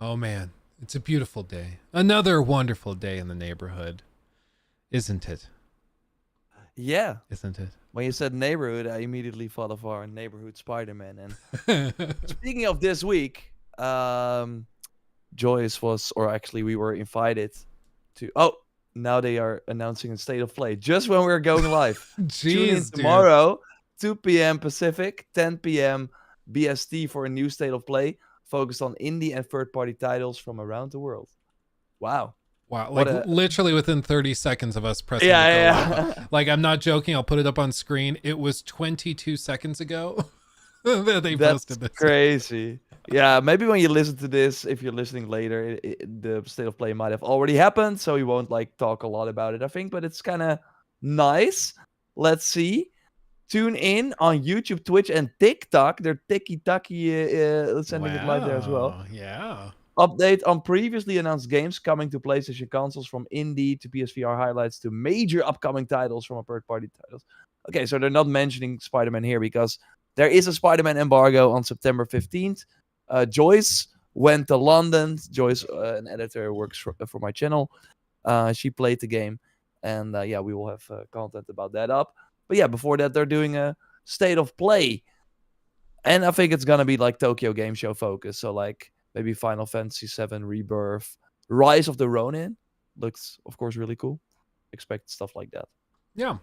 Oh man, it's a beautiful day. Another wonderful day in the neighborhood, isn't it? Yeah. Isn't When you said neighborhood, I immediately thought of our neighborhood Spider-Man. And it? speaking of this week, Joyce was, or actually we were invited to. Oh, now they are announcing a state of play just when we're going live. Tune in Jeez, dude. tomorrow, 2 p.m. Pacific, 10 p.m. BST for a new state of play focused on indie and third-party titles from around the world. Wow. Wow, What like a literally within 30 seconds of us pressing the yeah, go live. yeah. Like, I'm not joking. I'll put it up on screen. It was 22 seconds ago that they That's posted this. crazy. Yeah, maybe when you listen to this, if you're listening later, the state of play might have already happened, so we won't like talk a lot about it, I think. But it's kind of nice. Let's see. Tune in on YouTube, Twitch, and TikTok. They're tiki-taki sending it live there as well. Wow, yeah. Update on previously announced games coming to PlayStation consoles, from indie to PSVR highlights to major upcoming titles from a third-party titles. Okay, so they're not mentioning Spider-Man here because there is a Spider-Man embargo on September 15th. Joyce went to London. Joyce, an editor who works for my channel. She played the game. And yeah, we will have content about that up. But yeah, before that, they're doing a state of play. And I think it's going to be like Tokyo Game Show focus. So like maybe Final Fantasy VII Rebirth, Rise of the Ronin. Looks, of course, really cool. Expect stuff like that. Yeah.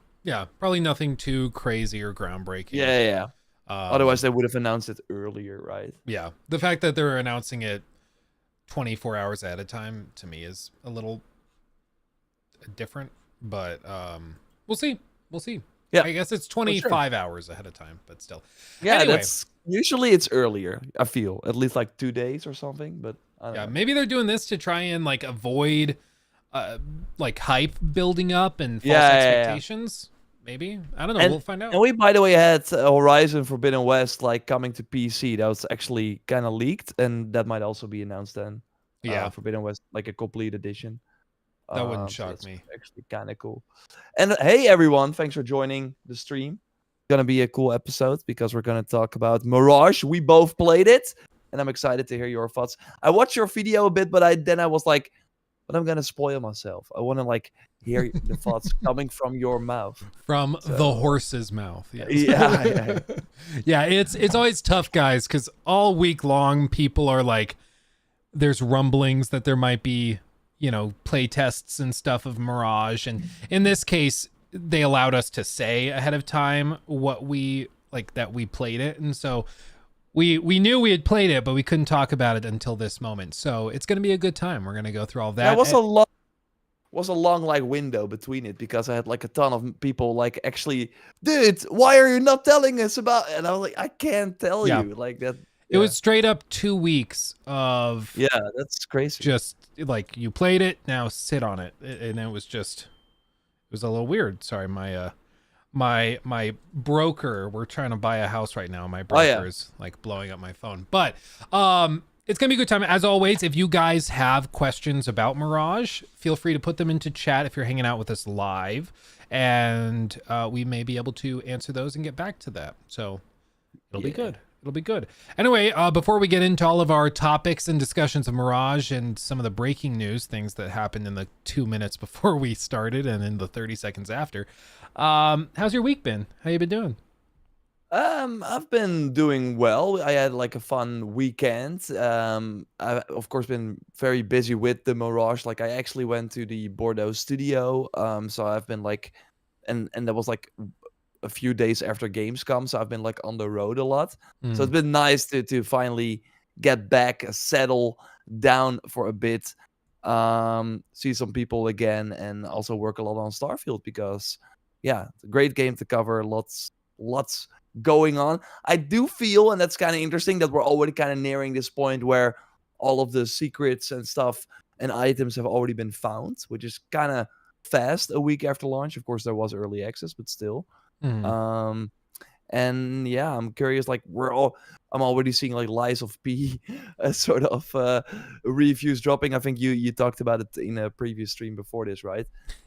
Probably nothing too crazy or groundbreaking. Yeah. Otherwise, they would have announced it earlier, right? Yeah. The fact that they're announcing it 24 hours at a time to me is a little different, but we'll see. Yeah, I guess it's 25 hours ahead of time, but still. Yeah, anyway, that's usually it's earlier. I feel at least like 2 days or something. But I don't know. Maybe they're doing this to try and like avoid like hype building up and false expectations. Maybe, I don't know. We'll find out. And we, by the way, had Horizon Forbidden West like coming to PC. That was actually kind of leaked, and that might also be announced then. Yeah, Forbidden West, like a complete edition. That wouldn't shock me. Actually, kind of cool. And hey, everyone, thanks for joining the stream. It's gonna be a cool episode because we're gonna talk about Mirage. We both played it, and I'm excited to hear your thoughts. I watched your video a bit, but I was like, but I'm gonna spoil myself. I want to like hear the thoughts coming from your mouth, from the horse's mouth. Yes. Yeah. Yeah. It's always tough, guys, because all week long people are like, there's rumblings that there might be, play tests and stuff of Mirage, and in this case they allowed us to say ahead of time what we like, that we played it, and so we knew we had played it, but we couldn't talk about it until this moment. So it's going to be a good time. We're going to go through all that. That was a long like window between it because I had like a ton of people like, actually, dude, why are you not telling us about it? And I was like, I can't tell you like that. It was straight up 2 weeks of that's crazy. Just like, you played it, now sit on it, and it was a little weird. Sorry, my broker, we're trying to buy a house right now. My broker is like blowing up my phone, but it's gonna be a good time. As always, if you guys have questions about Mirage, feel free to put them into chat if you're hanging out with us live, and we may be able to answer those and get back to that. So it'll be good. It'll be good. Anyway, before we get into all of our topics and discussions of Mirage and some of the breaking news, things that happened in the 2 minutes before we started and in the 30 seconds after, how's your week been? How you been doing? I've been doing well. I had like a fun weekend. I've of course been very busy with the Mirage. Like I actually went to the Bordeaux studio. So I've been like, and that was like a few days after Gamescom, so I've been like on the road a lot. So it's been nice to finally get back, settle down for a bit, see some people again, and also work a lot on Starfield because it's a great game to cover. Lots going on. I do feel, and that's kind of interesting, that we're already kind of nearing this point where all of the secrets and stuff and items have already been found, which is kind of fast a week after launch. Of course, there was early access, but still. And I'm curious, like I'm already seeing like Lies of P sort of reviews dropping. I think you talked about it in a previous stream before this, right?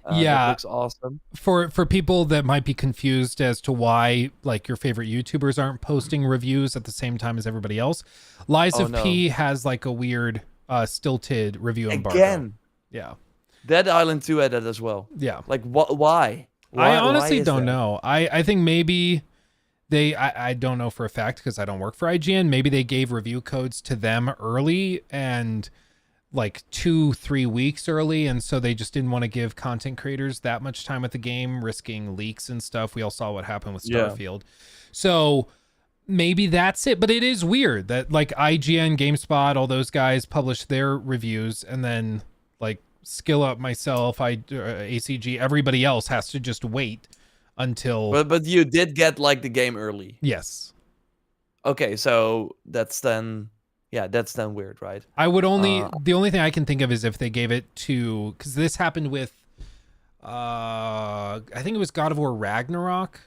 That looks awesome. For people that might be confused as to why like your favorite YouTubers aren't posting reviews at the same time as everybody else, Lies of P has like a weird stilted review embargo. Again, Yeah. Dead Island 2 had that as well. Yeah. Like, why? I Why honestly is don't that? know. I think maybe I don't know for a fact because I don't work for IGN. Maybe they gave review codes to them early and like 2-3 weeks early, and so they just didn't want to give content creators that much time with the game, risking leaks and stuff. We all saw what happened with Yeah. Starfield. So maybe that's it, but it is weird that like IGN, GameSpot, all those guys publish their reviews, and then like Skill Up, myself, ACG, everybody else has to just wait until But you did get like the game early. yes. Okay, so that's then weird, right? I would the only thing I can think of is if they gave it to, because this happened with I think it was God of War Ragnarok.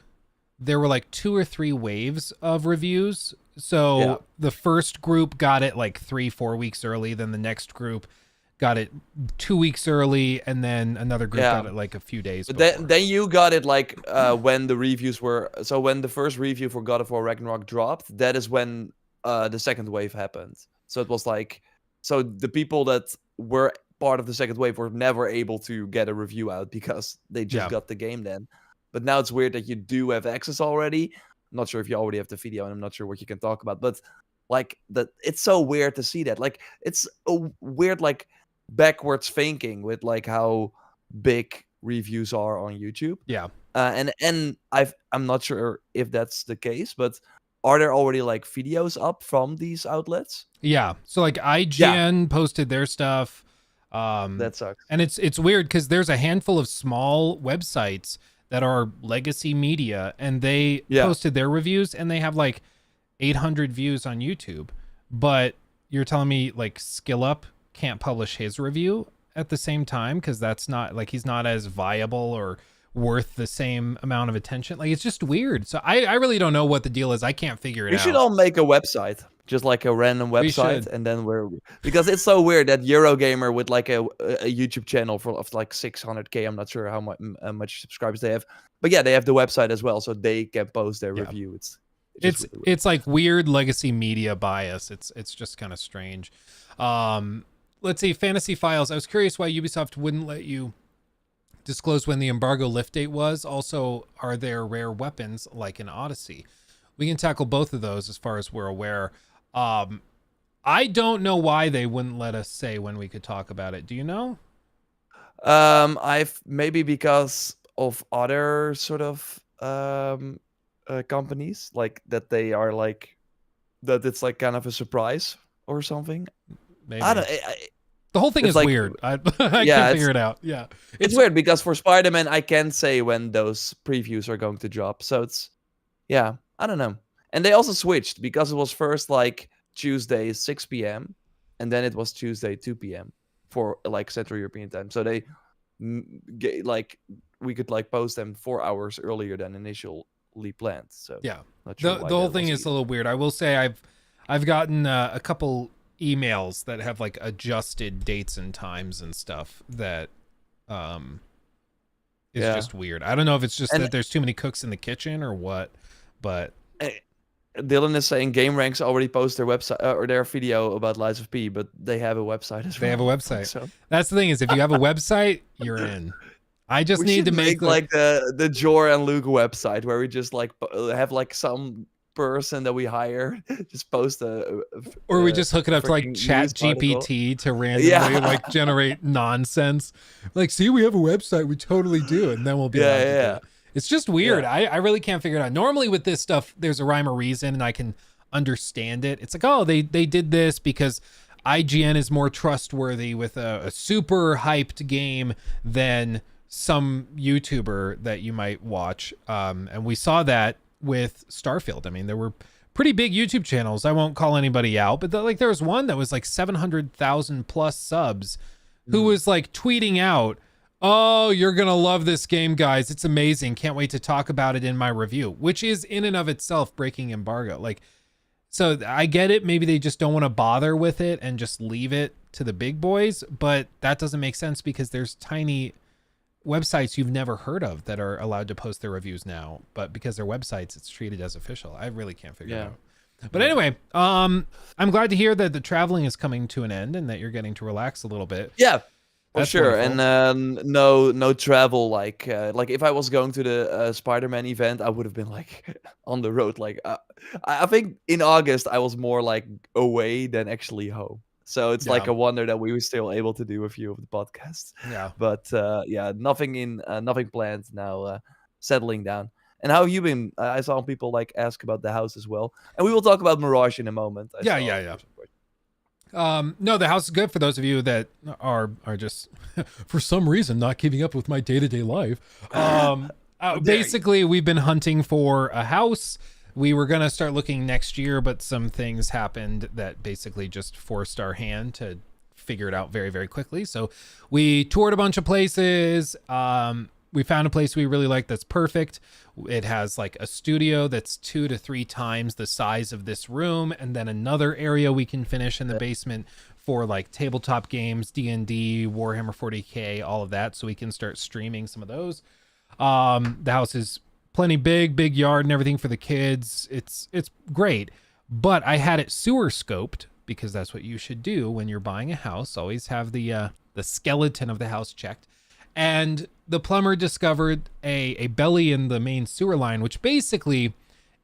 There were like 2 or 3 waves of reviews. So the first group got it like 3-4 weeks early, then the next group got it 2 weeks early, and then another group got it like a few days But before. then you got it like when the reviews were, so when the first review for God of War Ragnarok dropped, that is when the second wave happened. So it was like, so the people that were part of the second wave were never able to get a review out because they just got the game then. But now it's weird that you do have access already. I'm not sure if you already have the video, and I'm not sure what you can talk about, but like that, it's so weird to see that. Like, it's a weird like backwards thinking with like how big reviews are on YouTube. Yeah. And I'm not sure if that's the case, but are there already like videos up from these outlets? Yeah. So like IGN posted their stuff. That sucks. And it's weird because there's a handful of small websites that are legacy media, and they posted their reviews, and they have like 800 views on YouTube. But you're telling me like Skill Up can't publish his review at the same time because that's not like, he's not as viable or worth the same amount of attention. Like, it's just weird. So I really don't know what the deal is. I can't figure it out. We should all make a website, just like a random website, and then because it's so weird that Eurogamer with like a YouTube channel of like 600K, I'm not sure how much subscribers they have, but yeah, they have the website as well, so they can post their review. It's really it's like weird legacy media bias. It's just kind of strange. Let's see, Fantasy Files. I was curious why Ubisoft wouldn't let you disclose when the embargo lift date was. Also, are there rare weapons like in Odyssey? We can tackle both of those as far as we're aware. I don't know why they wouldn't let us say when we could talk about it. Do you know? I've maybe because of other sort of companies, like that they are like that it's like kind of a surprise or something. Maybe. I don't. The whole thing is like, weird. I can't figure it out. Yeah, it's weird because for Spider-Man, I can say when those previews are going to drop. So it's, I don't know. And they also switched because it was first like Tuesday 6 p.m. and then it was Tuesday 2 p.m. for like Central European time. So they like we could like post them 4 hours earlier than initially planned. So yeah, not sure the whole thing is a little weird. I will say I've gotten a couple emails that have like adjusted dates and times and stuff that is just weird. I don't know if it's just that there's too many cooks in the kitchen or what, but Dylan is saying GameRanks already post their website or their video about Lies of P, but they have a website as well. They have a website. So that's the thing is, if you have a website, you're in. I just need to make like the Jor and Luke website where we just like have like some person that we hire just post or we just hook it up to like Chat GPT to randomly like generate nonsense. Like, see, we have a website, we totally do, and then we'll be allowed to do it. It's just weird. I really can't figure it out. Normally with this stuff, there's a rhyme or reason, and I can understand it. It's like, oh, they did this because IGN is more trustworthy with a super hyped game than some YouTuber that you might watch. And we saw that with Starfield. I mean, there were pretty big YouTube channels. I won't call anybody out, but like there was one that was like 700,000 plus subs who was like tweeting out, "Oh, you're going to love this game, guys. It's amazing. Can't wait to talk about it in my review," which is in and of itself breaking embargo. Like, so I get it. Maybe they just don't want to bother with it and just leave it to the big boys, but that doesn't make sense because there's tiny websites you've never heard of that are allowed to post their reviews now, but because they're websites, it's treated as official. I really can't figure it out. But anyway, I'm glad to hear that the traveling is coming to an end and that you're getting to relax a little bit. Yeah, for That's sure. wonderful. And no travel. Like if I was going to the Spider-Man event, I would have been like on the road. Like I think in August I was more like away than actually home. So it's like Yeah. a wonder that we were still able to do a few of the podcasts. Yeah. But yeah, nothing planned now. Settling down. And how have you been? I saw people like ask about the house as well, and we will talk about Mirage in a moment. I Yeah. saw Yeah. of Yeah. course, of course. No, the house is good for those of you that are just for some reason not keeping up with my day-to-day life. How dare you. Basically, we've been hunting for a house. We were gonna start looking next year, but some things happened that basically just forced our hand to figure it out very, very quickly. So we toured a bunch of places. We found a place we really like that's perfect. It has like a studio that's 2 to 3 times the size of this room, and then another area we can finish in the basement for like tabletop games, D&D, Warhammer 40K, all of that, so we can start streaming some of those. The house is plenty big yard and everything for the kids. It's great, but I had it sewer scoped because that's what you should do when you're buying a house. Always have the skeleton of the house checked. And the plumber discovered a belly in the main sewer line, which basically,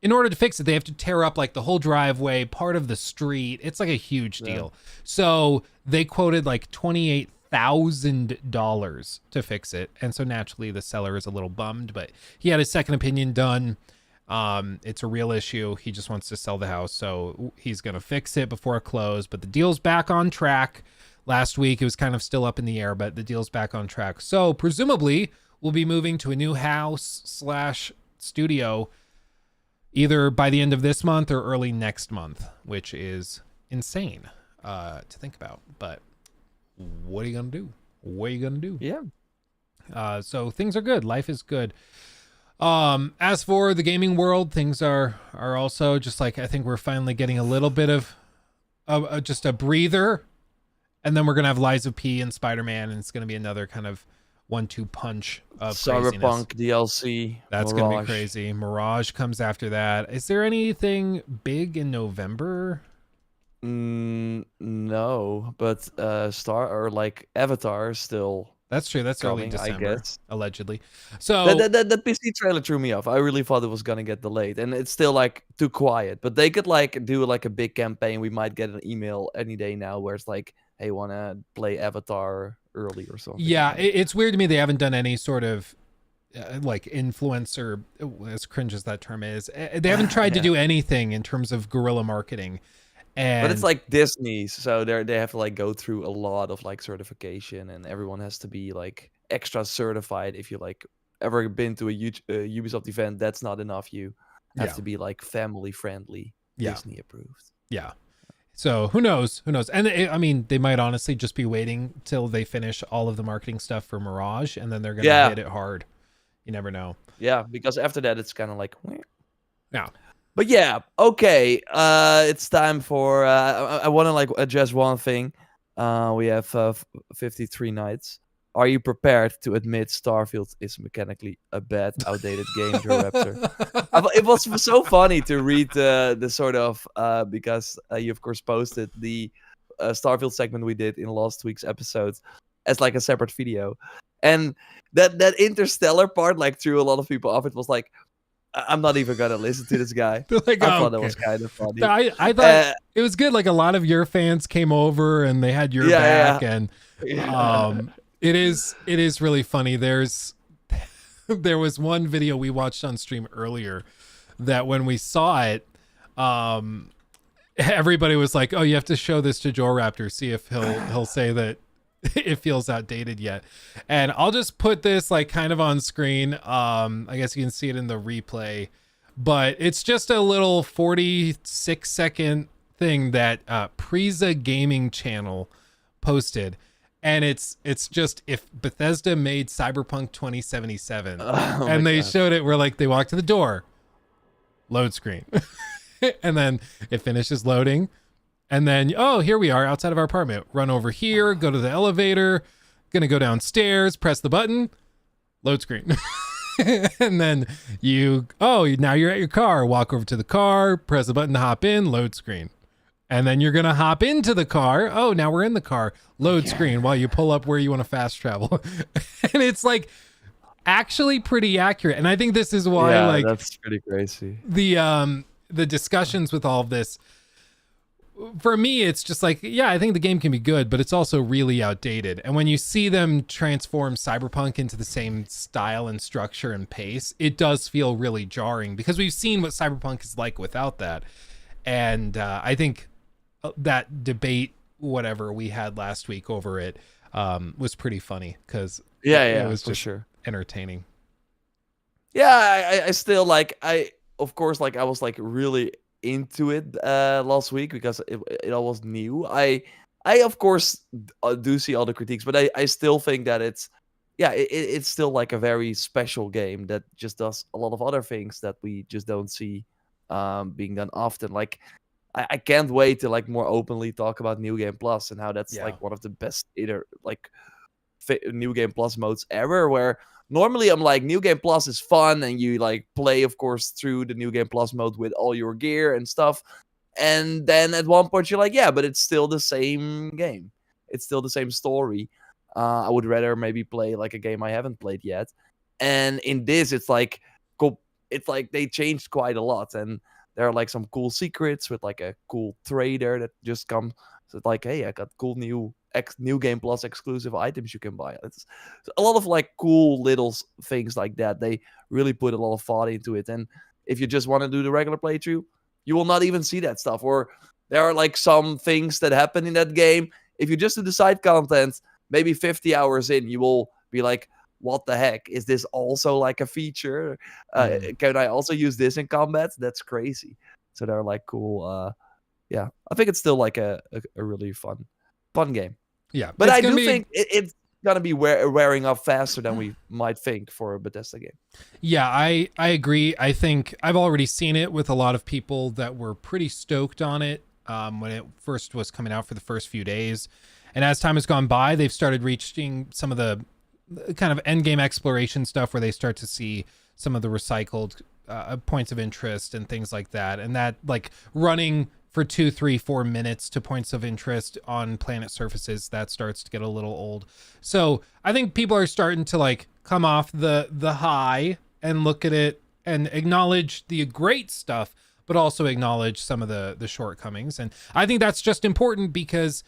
in order to fix it, they have to tear up like the whole driveway, part of the street. It's like a huge deal. So they quoted like $28,000 to fix it. And so naturally the seller is a little bummed, but he had his second opinion done. It's a real issue. He just wants to sell the house. So he's going to fix it before it closes, but the deal's back on track. Last week, it was kind of still up in the air, but the deal's back on track. So presumably, we'll be moving to a new house / studio either by the end of this month or early next month, which is insane to think about. But what are you going to do? What are you going to do? Yeah. So things are good. Life is good. As for the gaming world, things are also just like, I think we're finally getting a little bit of just a breather. And then we're going to have Lies of P and Spider-Man, and it's going to be another kind of 1-2 punch of Cyberpunk craziness. DLC. That's going to be crazy. Mirage comes after that. Is there anything big in November? No, but Avatar is still. That's true. That's early coming, December, I guess. allegedly. So That PC trailer threw me off. I really thought it was gonna get delayed, and it's still like too quiet. But they could like do like a big campaign. We might get an email any day now where it's like, "Hey, wanna play Avatar early or something?" yeah, it's weird to me they haven't done any sort of like influencer, as cringe as that term is. They haven't tried to do anything in terms of guerrilla marketing. But it's like Disney, so they have to like go through a lot of like certification, and everyone has to be like extra certified. If you like ever been to a Ubisoft event, that's not enough. You have to be like family friendly, Disney approved. Yeah. So who knows? And I mean, they might honestly just be waiting till they finish all of the marketing stuff for Mirage, and then they're gonna hit it hard. You never know. Yeah, because after that, it's kind of like, yeah. But yeah, okay. It's time for. I want to like address one thing. We have 53 nights. Are you prepared to admit Starfield is mechanically a bad, outdated game, Joe Raptor? It was so funny to read the sort of because you of course posted the Starfield segment we did in last week's episode as like a separate video, and that Interstellar part like threw a lot of people off. It was like, I'm not even gonna listen to this guy. Like, I thought that was kind of funny. I thought it was good. Like a lot of your fans came over and they had your back, and it is really funny. There was one video we watched on stream earlier that when we saw it, everybody was like, "Oh, you have to show this to Joe Raptor, see if he'll say that it feels outdated yet." And I'll just put this like kind of on screen. I guess you can see it in the replay, but it's just a little 46-second thing that Preza Gaming Channel posted, and it's just if Bethesda made Cyberpunk 2077, and they showed it where like they walk to the door, load screen, and then it finishes loading. And then, oh, here we are outside of our apartment. Run over here, go to the elevator, gonna go downstairs, press the button, load screen. And then now you're at your car, walk over to the car, press a button to hop in, load screen. And then you're going to hop into the car. Oh, now we're in the car, load screen while you pull up where you want to fast travel. And it's like actually pretty accurate. And I think this is why like that's pretty crazy. The discussions with all of this, for me, it's just like, yeah, I think the game can be good, but it's also really outdated. And when you see them transform Cyberpunk into the same style and structure and pace, it does feel really jarring because we've seen what Cyberpunk is like without that. And I think that debate, whatever we had last week over it, was pretty funny because it was just entertaining. Yeah, I still like, of course, like I was like really into it last week because it all was new. I of course do see all the critiques, but I still think that it's still like a very special game that just does a lot of other things that we just don't see being done often. Like I can't wait to like more openly talk about New Game Plus and how that's like one of the best New Game Plus modes ever, where normally I'm like, New Game Plus is fun and you like play, of course, through the New Game Plus mode with all your gear and stuff. And then at one point you're like, yeah, but it's still the same game. It's still the same story. I would rather maybe play like a game I haven't played yet. And in this, it's like they changed quite a lot. And there are like some cool secrets with like a cool trader that just comes. So it's like, hey, I got cool New Game Plus exclusive items you can buy. It's a lot of like cool little things like that. They really put a lot of thought into it. And if you just want to do the regular playthrough, you will not even see that stuff. Or there are like some things that happen in that game. If you just do the side content, maybe 50 hours in, you will be like, what the heck? Is this also like a feature? Can I also use this in combat? That's crazy. So they're like cool. Yeah, I think it's still like a really fun game. Yeah, but I do think it's gonna be wearing off faster than we might think for a Bethesda game. Yeah, I agree. I think I've already seen it with a lot of people that were pretty stoked on it when it first was coming out for the first few days. And as time has gone by, they've started reaching some of the kind of end game exploration stuff where they start to see some of the recycled points of interest and things like that. And that like running for 2, 3, 4 minutes to points of interest on planet surfaces, that starts to get a little old. So I think people are starting to like come off the high and look at it and acknowledge the great stuff, but also acknowledge some of the shortcomings. And I think that's just important because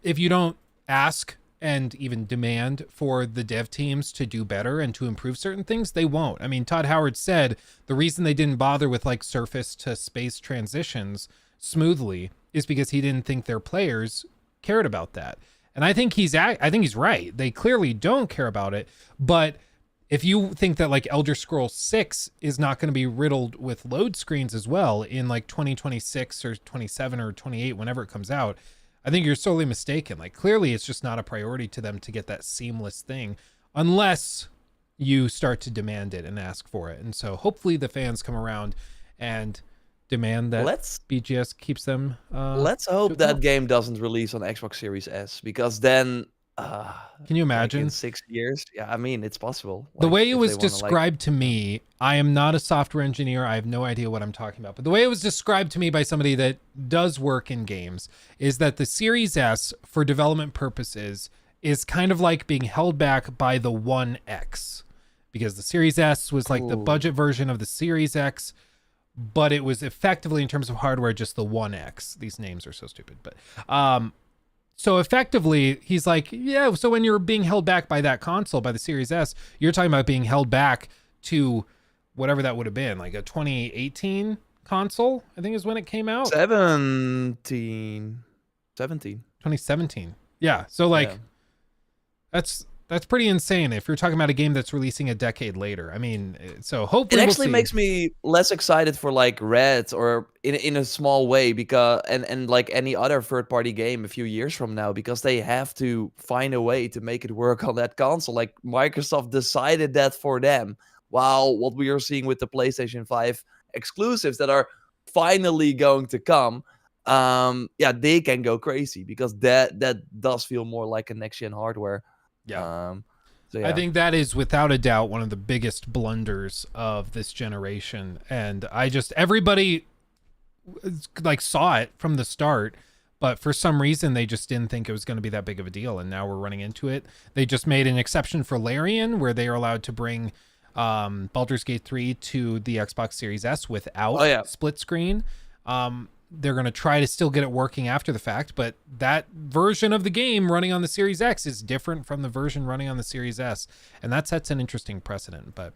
if you don't ask and even demand for the dev teams to do better and to improve certain things, they won't. I mean, Todd Howard said the reason they didn't bother with like surface to space transitions smoothly is because he didn't think their players cared about that. And I think he's right. They clearly don't care about it. But if you think that like Elder Scrolls 6 is not going to be riddled with load screens as well in like 2026 or 27 or 28, whenever it comes out, I think you're sorely mistaken. Like clearly it's just not a priority to them to get that seamless thing unless you start to demand it and ask for it. And so hopefully the fans come around and demand that BGS keeps them. Let's hope that game doesn't release on Xbox Series S, because then can you imagine like in 6 years? Yeah, I mean, it's possible. The way it was described to me, I am not a software engineer. I have no idea what I'm talking about. But the way it was described to me by somebody that does work in games is that the Series S, for development purposes, is kind of like being held back by the One X, because the Series S was like the budget version of the Series X, but it was effectively, in terms of hardware, just the One X. These names are so stupid, but so effectively, he's like, yeah, so when you're being held back by that console, by the Series S, you're talking about being held back to whatever that would have been, like a 2018 console, I think is when it came out. 2017. Yeah, so like, that's pretty insane if you're talking about a game that's releasing a decade later. I mean, so hopefully it actually makes me less excited for like Red, or in a small way, because and like any other third-party game a few years from now, because they have to find a way to make it work on that console. Like Microsoft decided that for them, while what we are seeing with the PlayStation 5 exclusives that are finally going to come, they can go crazy, because that does feel more like a next-gen hardware. So I yeah. think that is without a doubt one of the biggest blunders of this generation. And everybody like saw it from the start, but for some reason they just didn't think it was going to be that big of a deal. And now we're running into it. They just made an exception for Larian where they are allowed to bring Baldur's Gate 3 to the Xbox Series S without Oh yeah. split screen. They're going to try to still get it working after the fact, but that version of the game running on the Series X is different from the version running on the Series S, and that sets an interesting precedent. But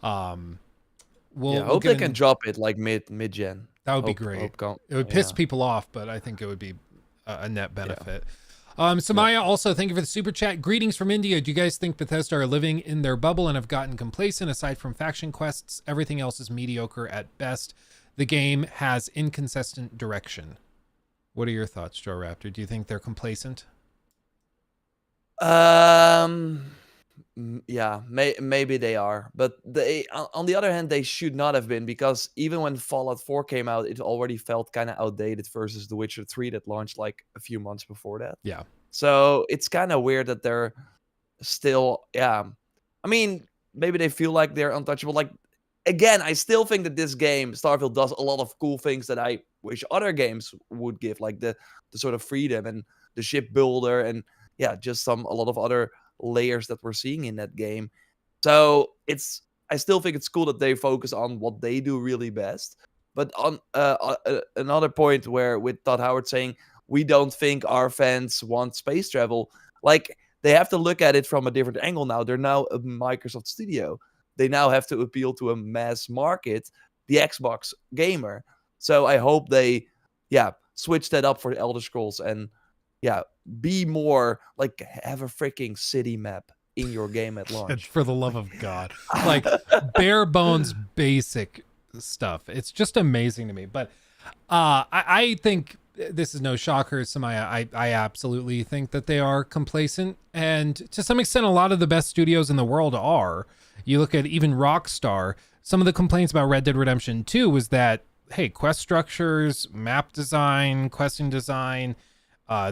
I hope they can drop it like mid-gen. That would be great. It would piss people off, but I think it would be a net benefit. Samaya, also, thank you for the super chat. Greetings from India. Do you guys think Bethesda are living in their bubble and have gotten complacent? Aside from faction quests, everything else is mediocre at best. The game has inconsistent direction. What are your thoughts, Joe Raptor? Do you think they're complacent? Yeah, maybe they are, but they on the other hand they should not have been, because even when Fallout 4 came out, it already felt kind of outdated versus The Witcher 3 that launched like a few months before that. Yeah. So it's kind of weird that they're still, I mean, maybe they feel like they're untouchable. Like, again, I still think that this game, Starfield, does a lot of cool things that I wish other games would give, like the sort of freedom and the ship builder, and just a lot of other layers that we're seeing in that game. So I still think it's cool that they focus on what they do really best. But on another point where with Todd Howard saying we don't think our fans want space travel, like they have to look at it from a different angle now. They're now a Microsoft studio. They now have to appeal to a mass market, the Xbox gamer. So I hope they, switch that up for the Elder Scrolls and, be more like have a freaking city map in your game at launch. For the love of God, like bare bones basic stuff. It's just amazing to me. But I think this is no shocker, Samaya. I absolutely think that they are complacent, and to some extent, a lot of the best studios in the world are. You look at even Rockstar. Some of the complaints about Red Dead Redemption 2 was that, hey, quest structures, map design, questing design,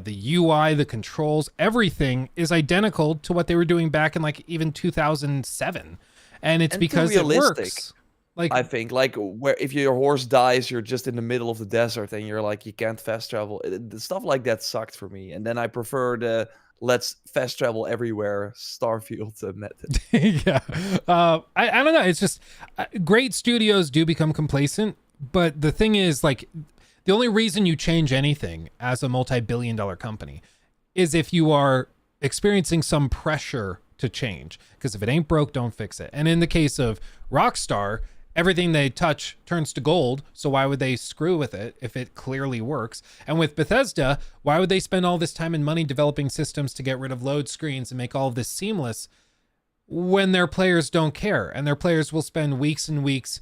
the UI, the controls, everything is identical to what they were doing back in like even 2007, and it's because it works. Like, I think, like, where if your horse dies, you're just in the middle of the desert and you're like, you can't fast travel. The stuff like that sucked for me, and then I prefer the let's fast travel everywhere Starfield method. Yeah, I don't know. It's just great studios do become complacent, but the thing is, like, the only reason you change anything as a multi-billion-dollar company is if you are experiencing some pressure to change. Because if it ain't broke, don't fix it. And in the case of Rockstar, everything they touch turns to gold. So why would they screw with it if it clearly works? And with Bethesda, why would they spend all this time and money developing systems to get rid of load screens and make all of this seamless when their players don't care? And their players will spend weeks and weeks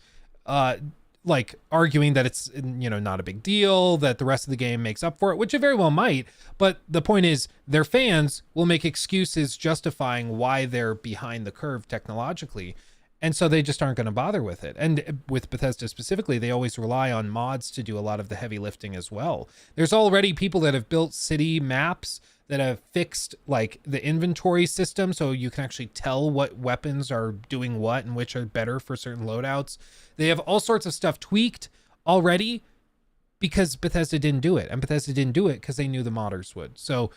like arguing that it's, not a big deal, that the rest of the game makes up for it, which it very well might. But the point is, their fans will make excuses justifying why they're behind the curve technologically. And so they just aren't going to bother with it. And with Bethesda specifically, they always rely on mods to do a lot of the heavy lifting as well. There's already people that have built city maps that have fixed like the inventory system, so you can actually tell what weapons are doing what and which are better for certain loadouts. They have all sorts of stuff tweaked already because Bethesda didn't do it. And Bethesda didn't do it because they knew the modders would. So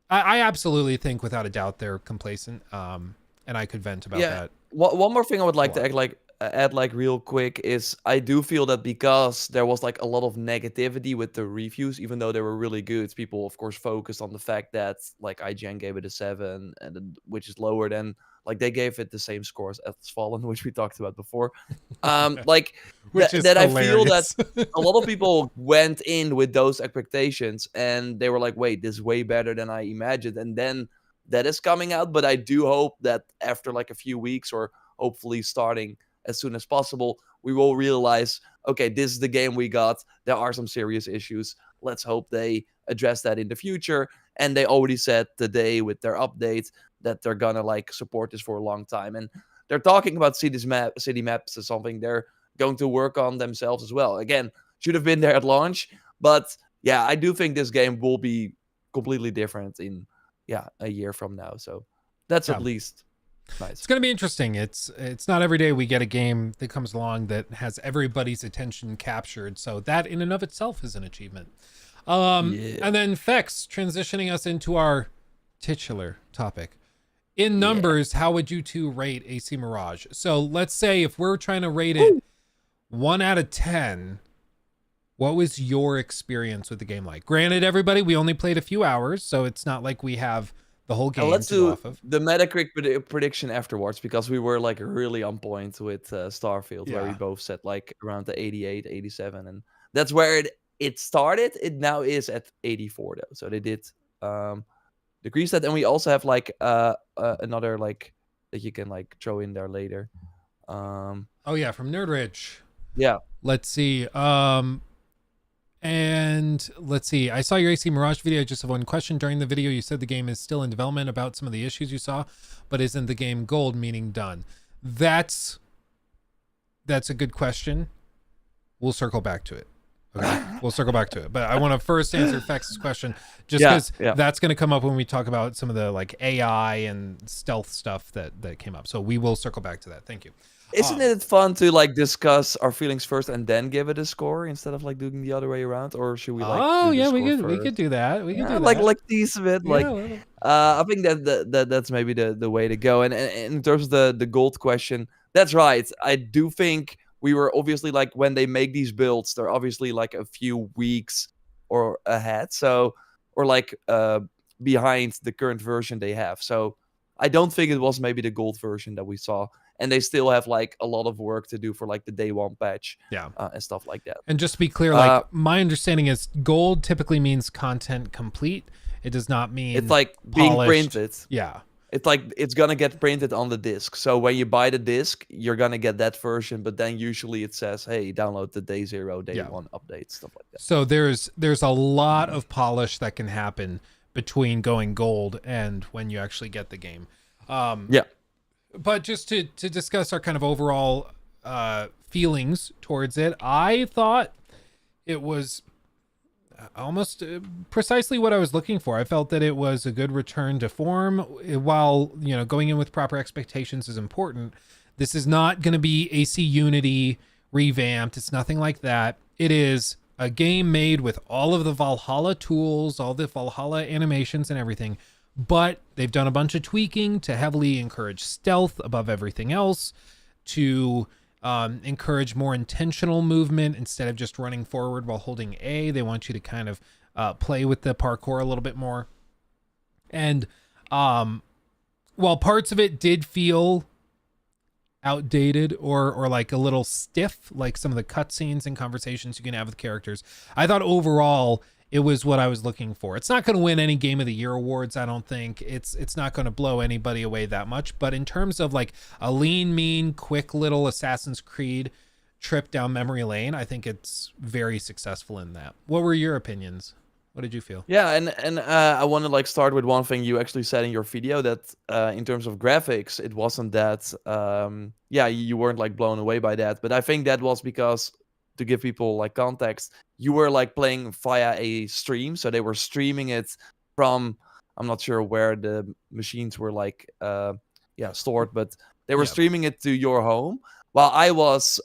I absolutely think without a doubt they're complacent. And I could vent about that. One more thing I would like to add real quick is I do feel that because there was like a lot of negativity with the reviews, even though they were really good, people of course focused on the fact that like IGN gave it a 7, and which is lower than like they gave it the same scores as Fallen, which we talked about before. Like that I feel that a lot of people went in with those expectations and they were like, wait, this is way better than I imagined, and then that is coming out. But I do hope that after like a few weeks, or hopefully starting as soon as possible, we will realize, okay, this is the game we got. There are some serious issues. Let's hope they address that in the future. And they already said today with their update that they're gonna like support this for a long time. And they're talking about city maps as something they're going to work on themselves as well. Again, should have been there at launch. But yeah, I do think this game will be completely different in a year from now. So that's at least Nice. It's going to be interesting. It's not every day we get a game that comes along that has everybody's attention captured. So that in and of itself is an achievement. Yeah. And then Fex, transitioning us into our titular topic. In Yeah. numbers, how would you two rate AC Mirage? So let's say if we're trying to rate it 1 out of 10, what was your experience with the game like? Granted, everybody, we only played a few hours, so it's not like we have the whole game Let's to go do off of. the Metacritic prediction afterwards, because we were like really on point with Starfield, where we Yeah. both said like around the 88, 87, and that's where it started. It now is at 84 though, so they did decrease that, and we also have like another like that you can like throw in there later. Oh yeah, from Nerd Rich. Yeah. Let's see. And let's see. I saw your AC Mirage video. I just have one question. During the video, you said the game is still in development about some of the issues you saw, but isn't the game gold, meaning done? That's a good question. We'll circle back to it. Okay, we'll circle back to it. But I want to first answer Fex's question, just because that's going to come up when we talk about some of the like AI and stealth stuff that came up. So we will circle back to that. Thank you. Isn't it fun to like discuss our feelings first and then give it a score instead of like doing the other way around? Or should we like? Oh do the yeah, score we could do that. We could do like that. like tease a bit. Yeah, Like well, I think that's maybe the way to go. And in terms of the gold question, that's right. I do think we were obviously like when they make these builds, they're obviously like a few weeks or ahead. So or like behind the current version they have. So I don't think it was maybe the gold version that we saw. And they still have like a lot of work to do for like the day one patch, yeah, and stuff like that. and just to be clear, like my understanding is gold typically means content complete. It does not mean it's like being polished. printed. Yeah, It's like it's gonna get printed on the disc. So when you buy the disc, you're gonna get that version. But then usually it says, "Hey, download the day 0, day 1 update," stuff like that. So there's a lot of polish that can happen between going gold and when you actually get the game. Yeah. But just to discuss our kind of overall feelings towards it, I thought it was almost precisely what I was looking for. I felt that it was a good return to form. While, you know, going in with proper expectations is important, this is not going to be AC Unity revamped. It's nothing like that. It is a game made with all of the Valhalla tools, all the Valhalla animations and everything, but they've done a bunch of tweaking to heavily encourage stealth above everything else, to encourage more intentional movement instead of just running forward while holding A. They want you to kind of play with the parkour a little bit more. And while parts of it did feel outdated or like a little stiff, like some of the cutscenes and conversations you can have with characters, I thought overall it was what I was looking for. It's not going to win any Game of the Year awards, I don't think. It's not going to blow anybody away that much. But in terms of like a lean, mean, quick little Assassin's Creed trip down memory lane, I think it's very successful in that. What were your opinions? What did you feel? Yeah, and I want to like start with one thing you actually said in your video, that in terms of graphics, it wasn't that you weren't like blown away by that. But I think that was because, to give people like context, you were like playing via a stream, so they were streaming it from, I'm not sure where the machines were like stored, but they were streaming it to your home, while I was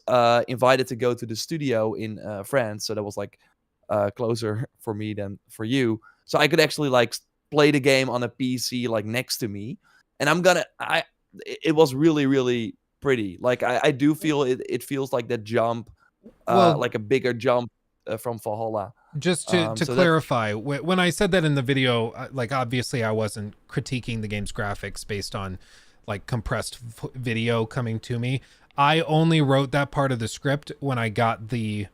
invited to go to the studio in France, so that was like closer for me than for you, so I could actually like play the game on a PC like next to me. And it was really, really pretty. Like I do feel it feels like that jump, like a bigger jump from Valhalla. Just to So clarify, when I said that in the video, like obviously I wasn't critiquing the game's graphics based on like compressed video coming to me. I only wrote that part of the script when I got the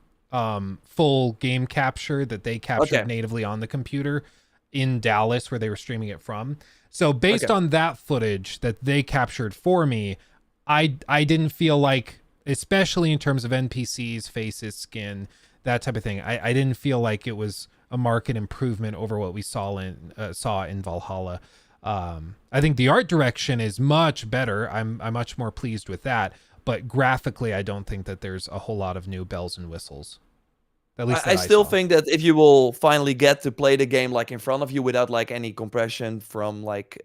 full game capture that they captured natively on the computer in Dallas, where they were streaming it from. So based on that footage that they captured for me, I didn't feel like, especially in terms of NPCs, faces, skin, that type of thing, I didn't feel like it was a marked improvement over what we saw in Valhalla. I think the art direction is much better. I'm much more pleased with that. But graphically, I don't think that there's a whole lot of new bells and whistles. At least I still think that if you will finally get to play the game like in front of you without like any compression from like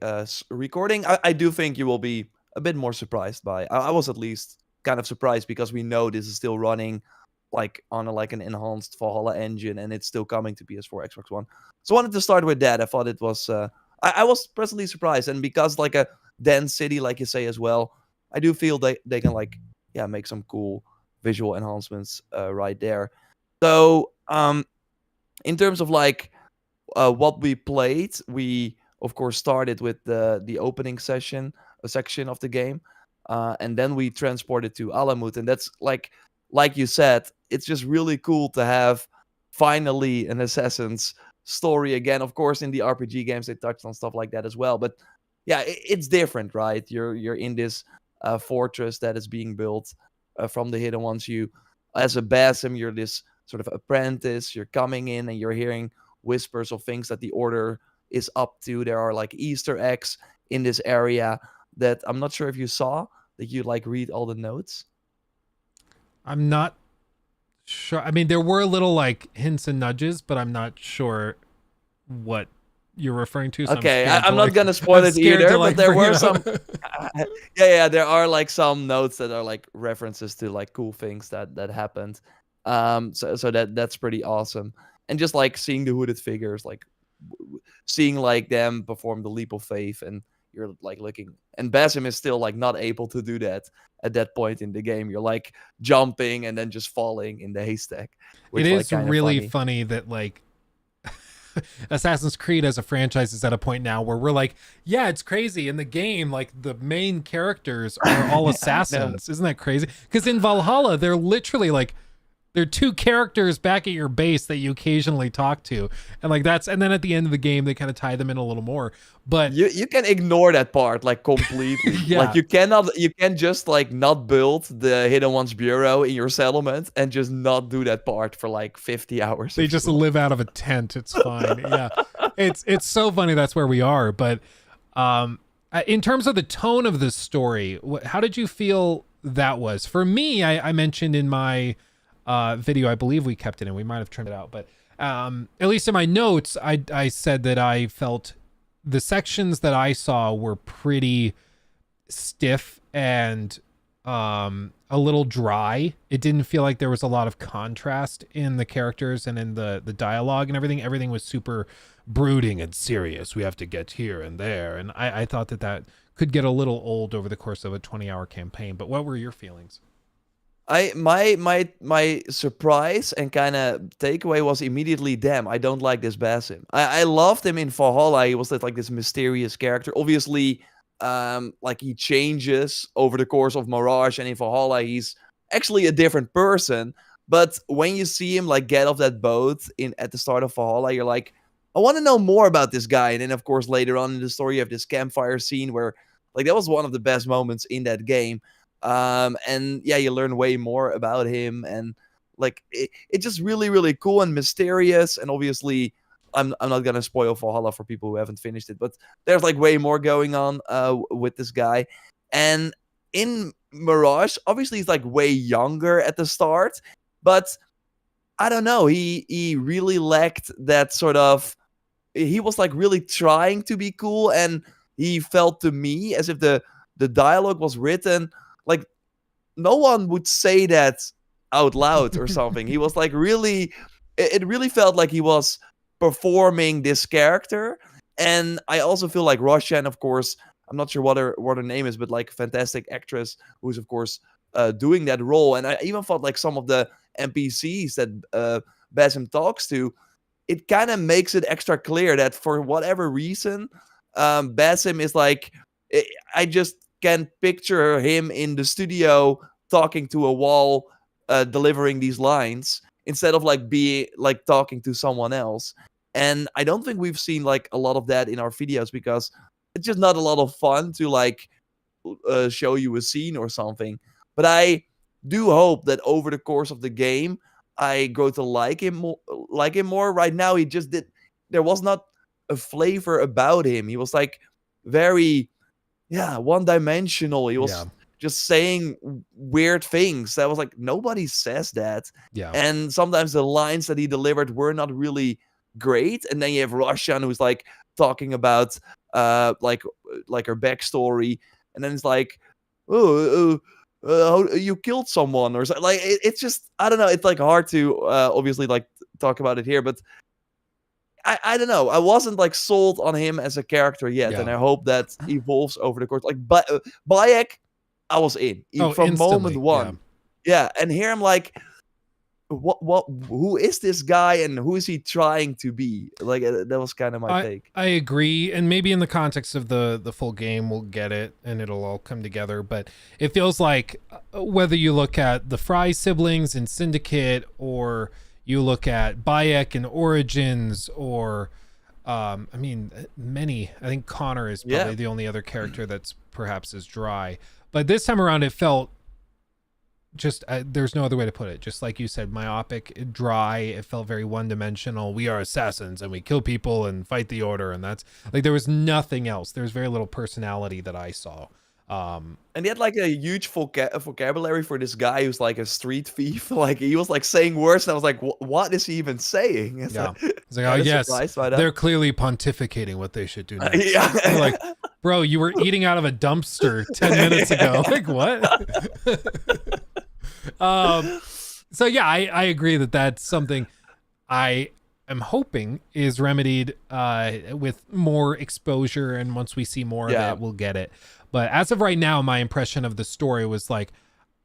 recording, I do think you will be a bit more surprised by. I was at least kind of surprised because we know this is still running like on like an enhanced Valhalla engine, and it's still coming to PS4, Xbox One. So I wanted to start with that. I thought it was I was pleasantly surprised, and because like a dense city, like you say as well, I do feel they can like make some cool visual enhancements right there. So in terms of like what we played, we of course started with the opening session, a section of the game, and then we transported to Alamut, and that's like you said, it's just really cool to have finally an Assassin's story again. Of course, in the RPG games they touched on stuff like that as well, but yeah, it's different, right? You're in this fortress that is being built from the Hidden Ones. You, as a Basim, you're this sort of apprentice. You're coming in and you're hearing whispers of things that the Order is up to. There are like Easter eggs in this area that I'm not sure if you saw. That you like read all the notes. I'm not sure. I mean, there were little like hints and nudges, but I'm not sure what you're referring to. So Okay, I'm not gonna spoil it either, but there were some. There are like some notes that are like references to like cool things that happened. So that's pretty awesome, and just like seeing the hooded figures, like seeing like them perform the leap of faith, and you're like looking, and Basim is still like not able to do that at that point in the game. You're like jumping and then just falling in the haystack. Which, it is like, really funny that like Assassin's Creed as a franchise is at a point now where we're like, yeah, it's crazy. In the game, like the main characters are all assassins. Isn't that crazy? Because in Valhalla, they're literally like, they're two characters back at your base that you occasionally talk to. And like and then at the end of the game, they kind of tie them in a little more. But you can ignore that part like completely. Like you can't just like not build the Hidden Ones Bureau in your settlement and just not do that part for like 50 hours. They just live out of a tent. It's fine. Yeah. It's so funny that's where we are. But in terms of the tone of the story, how did you feel that was? For me, I mentioned in my video, I believe we kept it in, we might have trimmed it out, but at least in my notes I said that I felt the sections that I saw were pretty stiff and a little dry. It didn't feel like there was a lot of contrast in the characters and in the dialogue and everything was super brooding and serious. We have to get here and there, and I thought that could get a little old over the course of a 20-hour campaign. But what were your feelings? My surprise and kind of takeaway was immediately, damn, I don't like this Basim. I loved him in Valhalla. He was like this mysterious character. Obviously, like he changes over the course of Mirage, and in Valhalla he's actually a different person. But when you see him like get off that boat at the start of Valhalla, you're like, I want to know more about this guy. And then of course later on in the story you have this campfire scene where like that was one of the best moments in that game. And yeah, you learn way more about him, and like it's just really, really cool and mysterious. And obviously, I'm not gonna spoil Valhalla for people who haven't finished it, but there's like way more going on with this guy. And in Mirage, obviously he's like way younger at the start, but I don't know, he really lacked that sort of. He was like really trying to be cool, and he felt to me as if the dialogue was written like no one would say that out loud or something. He was like really, it really felt like he was performing this character. And I also feel like Roshan, of course, I'm not sure what her name is, but like a fantastic actress who's of course doing that role. And I even thought like some of the NPCs that Basim talks to, it kind of makes it extra clear that for whatever reason, Basim is like, I just can picture him in the studio talking to a wall, delivering these lines instead of like being like talking to someone else. And I don't think we've seen like a lot of that in our videos because it's just not a lot of fun to like show you a scene or something. But I do hope that over the course of the game, I grow to like him more. Right now, he just did. There was not a flavor about him. He was like very, one-dimensional. He was just saying weird things. That was like nobody says that. Yeah. And sometimes the lines that he delivered were not really great. And then you have Roshan who's like talking about like her backstory. and then it's like, oh, you killed someone or something. Like it's just, I don't know. It's like hard to obviously like talk about it here, but I don't know. I wasn't like sold on him as a character yet, and I hope that evolves over the course. Like Bayek, I was in from moment one. Yeah, and here I'm like, who is this guy and who is he trying to be? Like that was kind of my take. I agree, and maybe in the context of the full game we'll get it and it'll all come together, but it feels like whether you look at the Fry siblings in Syndicate, or you look at Bayek in Origins, or I mean many, I think Connor is probably the only other character that's perhaps as dry, but this time around it felt just there's no other way to put it, just like you said, myopic, dry. It felt very one-dimensional. We are assassins and we kill people and fight the order, and that's like there was nothing else. There's very little personality that I saw. And he had like a huge vocabulary for this guy who's like a street thief. Like he was like saying words, and I was like, what is he even saying? It's like, oh yes, they're clearly pontificating what they should do next. Yeah. Like, bro, you were eating out of a dumpster 10 minutes ago. Like what? So yeah, I agree that that's something I am hoping is remedied with more exposure, and once we see more of it, we'll get it. But as of right now, my impression of the story was like,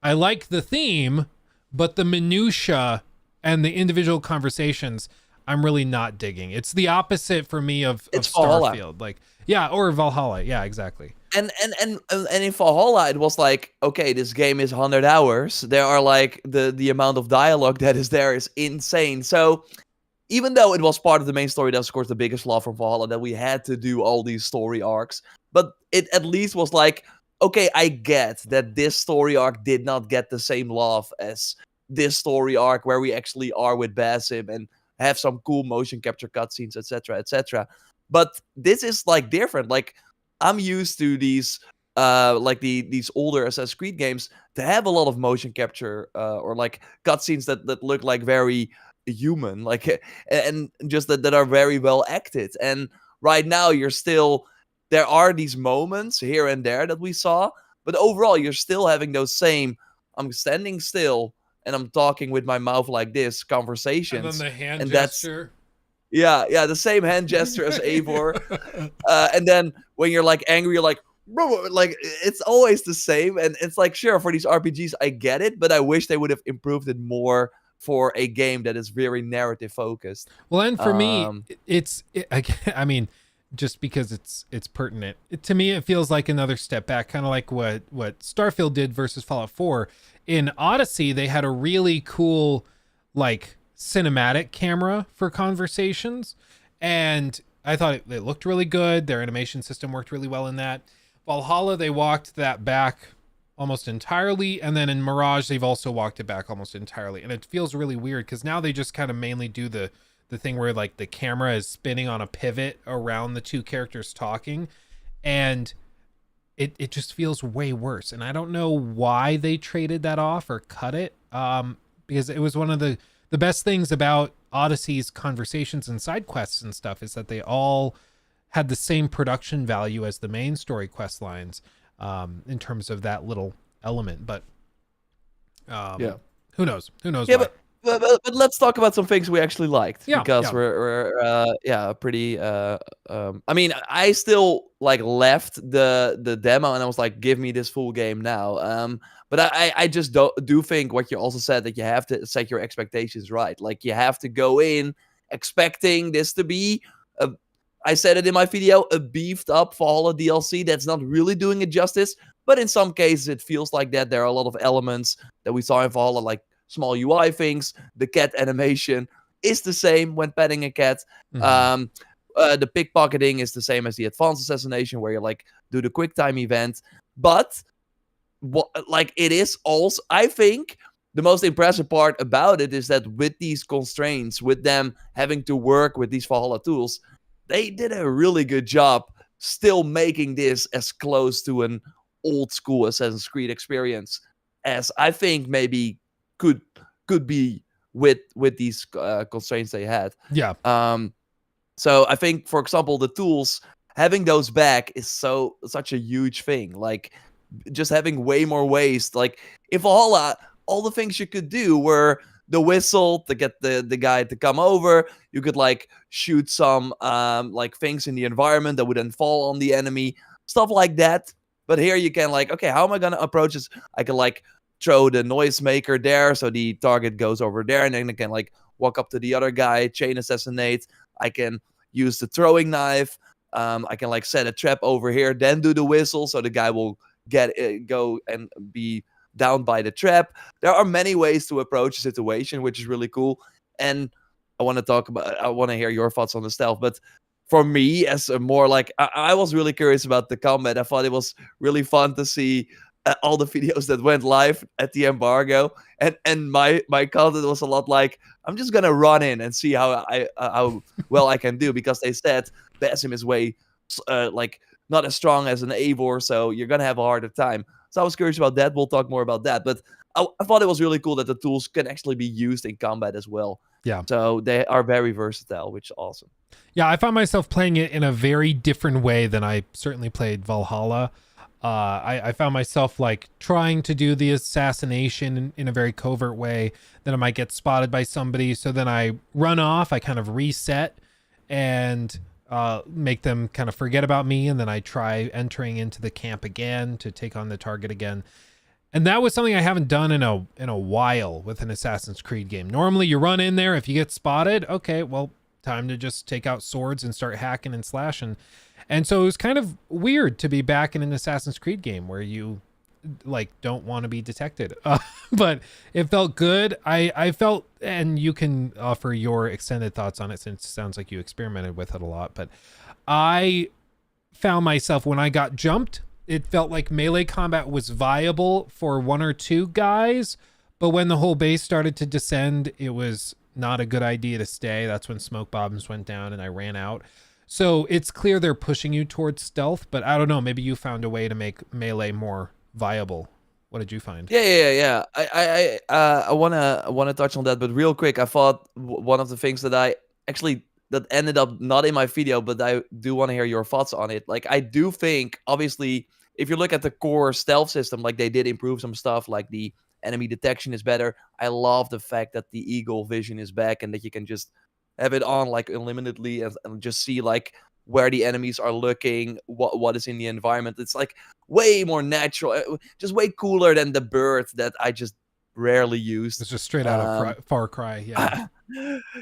I like the theme, but the minutia and the individual conversations, I'm really not digging. It's the opposite for me of Starfield. Like, yeah, or Valhalla. Yeah, exactly. And in Valhalla, it was like, okay, this game is 100 hours. There are like the amount of dialogue that is there is insane. So even though it was part of the main story, that's of course the biggest flaw from Valhalla, that we had to do all these story arcs. But it at least was like, okay, I get that this story arc did not get the same love as this story arc where we actually are with Basim and have some cool motion capture cutscenes, etc., etc. But this is like different. Like I'm used to these like these older Assassin's Creed games to have a lot of motion capture or like cutscenes that look like very human, like, and just that are very well acted. And right now there are these moments here and there that we saw, but overall you're still having those same, I'm standing still and I'm talking with my mouth like this conversations. And then the hand gesture. Yeah, the same hand gesture as Eivor. And then when you're like angry, you're like, bro, like it's always the same. And it's like, sure, for these RPGs, I get it, but I wish they would have improved it more for a game that is very narrative focused. Well, and for me, I mean, just because it's pertinent to me, it feels like another step back, kind of like what Starfield did versus Fallout 4. In Odyssey, they had a really cool like cinematic camera for conversations, and I thought it looked really good. Their animation system worked really well in that. Valhalla, they walked that back almost entirely, and then in Mirage they've also walked it back almost entirely, and it feels really weird because now they just kind of mainly do the thing where like the camera is spinning on a pivot around the two characters talking, and it just feels way worse. And I don't know why they traded that off or cut it, because it was one of the best things about Odyssey's conversations and side quests and stuff is that they all had the same production value as the main story quest lines, in terms of that little element. But who knows why. But let's talk about some things we actually liked, because we're pretty I mean, I still like left the demo and I was like, give me this full game now. But I just do think what you also said, that you have to set your expectations right. Like you have to go in expecting this to be I said it in my video, a beefed up Valhalla DLC that's not really doing it justice, but in some cases it feels like that. There are a lot of elements that we saw in Valhalla, like small UI things. The cat animation is the same when petting a cat. Mm-hmm. The pickpocketing is the same as the advanced assassination, where you like do the quick time event. But like it is also, I think the most impressive part about it is that with these constraints, with them having to work with these Valhalla tools, they did a really good job still making this as close to an old school Assassin's Creed experience as I think maybe could be with these constraints they had. Yeah. So I think, for example, the tools having those back is such a huge thing. Like just having way more ways. Like if all the things you could do were the whistle to get the guy to come over. You could like shoot some like things in the environment that would then fall on the enemy, stuff like that. But here you can like, okay, how am I gonna approach this? I can like throw the noisemaker there, so the target goes over there, and then I can like walk up to the other guy, chain assassinate. I can use the throwing knife. I can like set a trap over here, then do the whistle, so the guy will go and be down by the trap. There are many ways to approach a situation, which is really cool. And I want to hear your thoughts on the stealth. But for me, as a more like, I was really curious about the combat. I thought it was really fun to see all the videos that went live at the embargo, and my content was a lot like, I'm just gonna run in and see how well I can do, because they said Basim is way like not as strong as an Eivor, so you're gonna have a harder time. So I was curious about that. We'll talk more about that, but I thought it was really cool that the tools can actually be used in combat as well. Yeah. So they are very versatile, which is awesome. Yeah, I found myself playing it in a very different way than I certainly played Valhalla. I found myself like trying to do the assassination in a very covert way. Then I might get spotted by somebody, so then I run off. I kind of reset and make them kind of forget about me, and then I try entering into the camp again to take on the target again. And that was something I haven't done in a while with an Assassin's Creed game. Normally you run in there, if you get spotted, okay, well, time to just take out swords and start hacking and slashing. And so it was kind of weird to be back in an Assassin's Creed game where you like don't want to be detected. But it felt good. I felt, and you can offer your extended thoughts on it since it sounds like you experimented with it a lot, but I found myself when I got jumped, it felt like melee combat was viable for one or two guys, but when the whole base started to descend, it was not a good idea to stay. That's when smoke bombs went down and I ran out. So it's clear they're pushing you towards stealth, but I don't know, maybe you found a way to make melee more viable. What did you find? Yeah. I wanna touch on that, but real quick, I thought one of the things that ended up not in my video, but I do want to hear your thoughts on it. Like, I do think, obviously, if you look at the core stealth system, like they did improve some stuff, like the enemy detection is better. I love the fact that the eagle vision is back and that you can just have it on like unlimitedly and just see like where the enemies are looking, what is in the environment. It's like way more natural, just way cooler than the bird that I just rarely use. It's just straight out of Far Cry. Yeah.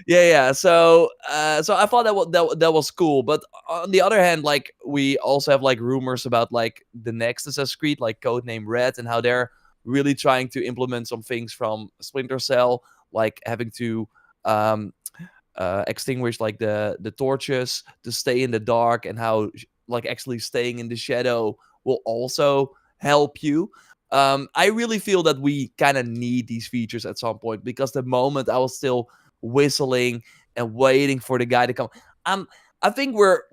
yeah. So I thought that was cool. But on the other hand, like we also have like rumors about like the next Assassin's Creed, like Codename Red, and how they're really trying to implement some things from Splinter Cell, like having to extinguish like the torches to stay in the dark, and how like actually staying in the shadow will also help you. I really feel that we kind of need these features at some point, because the moment I was still whistling and waiting for the guy to come, I think we're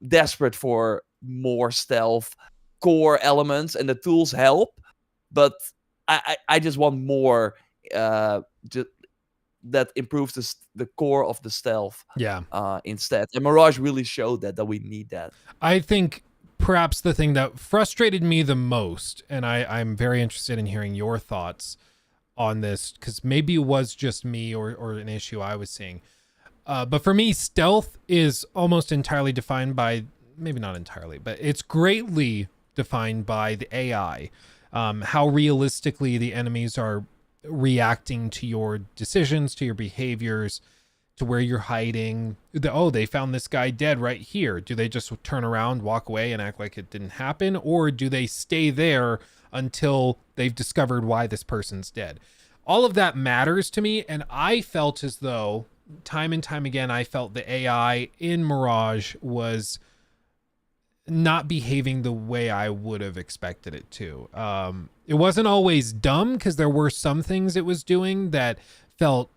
desperate for more stealth core elements, and the tools help, but I just want more that improves the core of the stealth. Yeah. Instead, and Mirage really showed that we need that. I think perhaps the thing that frustrated me the most, and I'm very interested in hearing your thoughts on this, because maybe it was just me or an issue I was seeing. But for me, stealth is almost entirely defined by, maybe not entirely, but it's greatly defined by the AI. How realistically the enemies are reacting to your decisions, to your behaviors, to where you're hiding. They found this guy dead right here. Do they just turn around, walk away, and act like it didn't happen? Or do they stay there until they've discovered why this person's dead? All of that matters to me, and I felt as though, time and time again, I felt the AI in Mirage was not behaving the way I would have expected it to. It wasn't always dumb, because there were some things it was doing that felt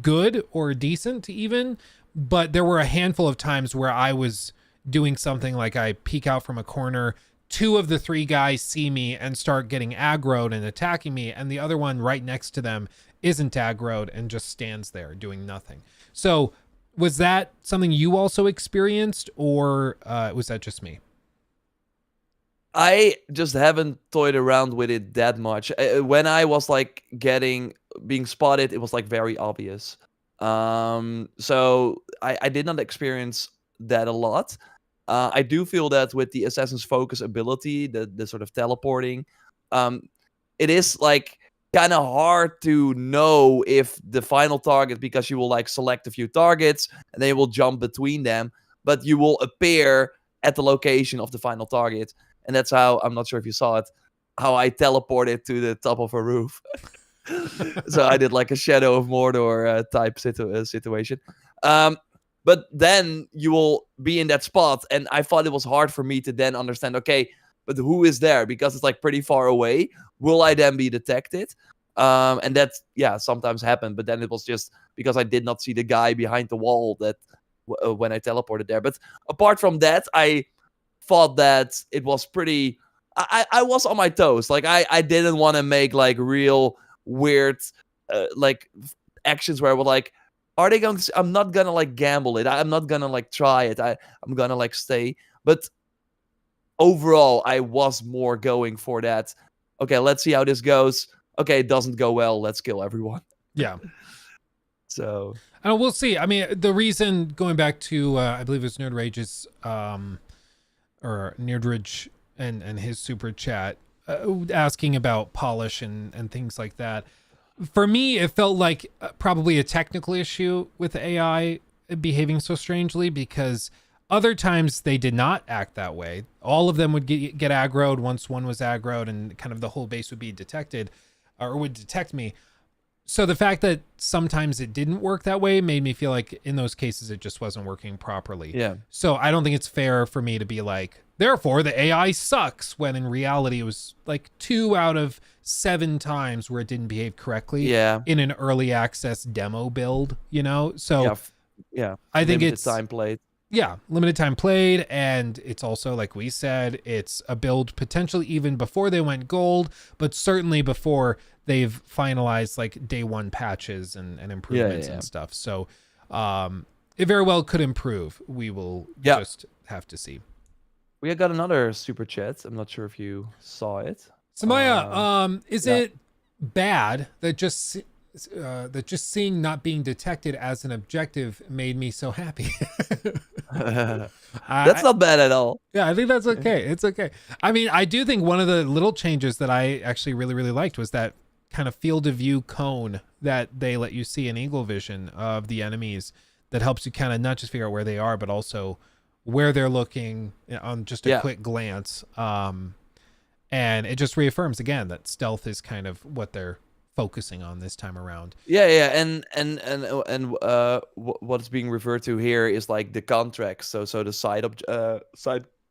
good or decent even, but there were a handful of times where I was doing something like I peek out from a corner, two of the three guys see me and start getting aggroed and attacking me, and the other one right next to them isn't aggroed and just stands there doing nothing. So Was that something you also experienced, or was that just me? I just haven't toyed around with it that much. When I was like being spotted, it was like very obvious. So I did not experience that a lot. I do feel that with the assassin's focus ability, the sort of teleporting, um, it is like kind of hard to know if the final target, because you will like select a few targets and they will jump between them, but you will appear at the location of the final target. And that's how, I'm not sure if you saw it, how I teleported to the top of a roof. So I did like a Shadow of Mordor type situation. Um, but then you will be in that spot, and I thought it was hard for me to then understand, okay, but who is there? Because it's like pretty far away. Will I then be detected? And that, yeah, sometimes happened. But then it was just because I did not see the guy behind the wall that when I teleported there. But apart from that, I thought that it was pretty. I was on my toes. Like I didn't want to make like real weird like actions where I would like, are they going to? I'm not gonna like gamble it. I'm not gonna like try it. I'm gonna like stay. But overall, I was more going for that. Okay, let's see how this goes. Okay, it doesn't go well. Let's kill everyone. Yeah. So. And we'll see. I mean, the reason, going back to I believe it was Nerd Rage's or Nerdridge and his super chat asking about polish and things like that. For me, it felt like probably a technical issue with the AI behaving so strangely, because other times they did not act that way. All of them would get aggroed once one was aggroed, and kind of the whole base would be detected or would detect me. So the fact that sometimes it didn't work that way made me feel like in those cases it just wasn't working properly. Yeah. So I don't think it's fair for me to be like, therefore the AI sucks, when in reality it was like 2 out of 7 times where it didn't behave correctly. Yeah. In an early access demo build, you know? So yeah. I think Limited it's time played. Yeah, limited time played, and it's also, like we said, it's a build potentially even before they went gold, but certainly before they've finalized like day one patches and improvements and stuff. So it very well could improve. We will just have to see. We got another super chat. I'm not sure if you saw it. Samaya, is it bad that just seeing not being detected as an objective made me so happy? That's not bad at all. Yeah, I think that's okay. It's okay. I mean, I do think one of the little changes that I actually really, really liked was that kind of field of view cone that they let you see in Eagle Vision of the enemies, that helps you kind of not just figure out where they are, but also where they're looking on just a quick glance. And it just reaffirms again that stealth is kind of what they're focusing on this time around. And what's being referred to here is like the contracts. So the side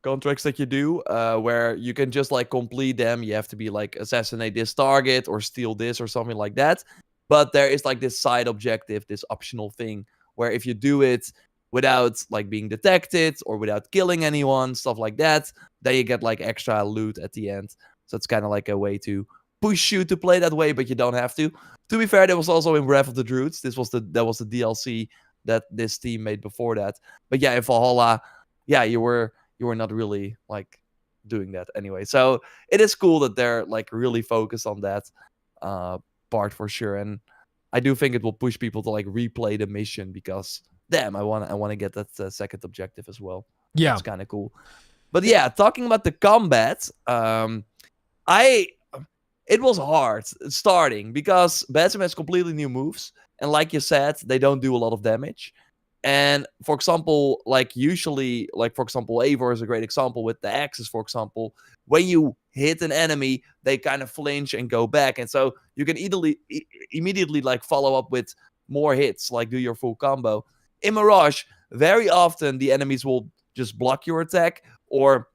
contracts that you do, where you can just like complete them. You have to be like assassinate this target or steal this or something like that. But there is like this side objective, this optional thing, where if you do it without like being detected or without killing anyone, stuff like that, then you get like extra loot at the end. So it's kind of like a way to push you to play that way, but you don't have to. To be fair, that was also in Wrath of the Druids. That was the DLC that this team made before that. But yeah, in Valhalla, you were not really like doing that anyway. So it is cool that they're like really focused on that part for sure. And I do think it will push people to like replay the mission, because damn, I want to get that second objective as well. Yeah, it's kind of cool. But yeah, talking about the combat, it was hard starting because Batsum has completely new moves. And like you said, they don't do a lot of damage. And for example, like usually, like for example, Eivor is a great example with the axes, for example. When you hit an enemy, they kind of flinch and go back. And so you can immediately like follow up with more hits, like do your full combo. In Mirage, very often the enemies will just block your attack or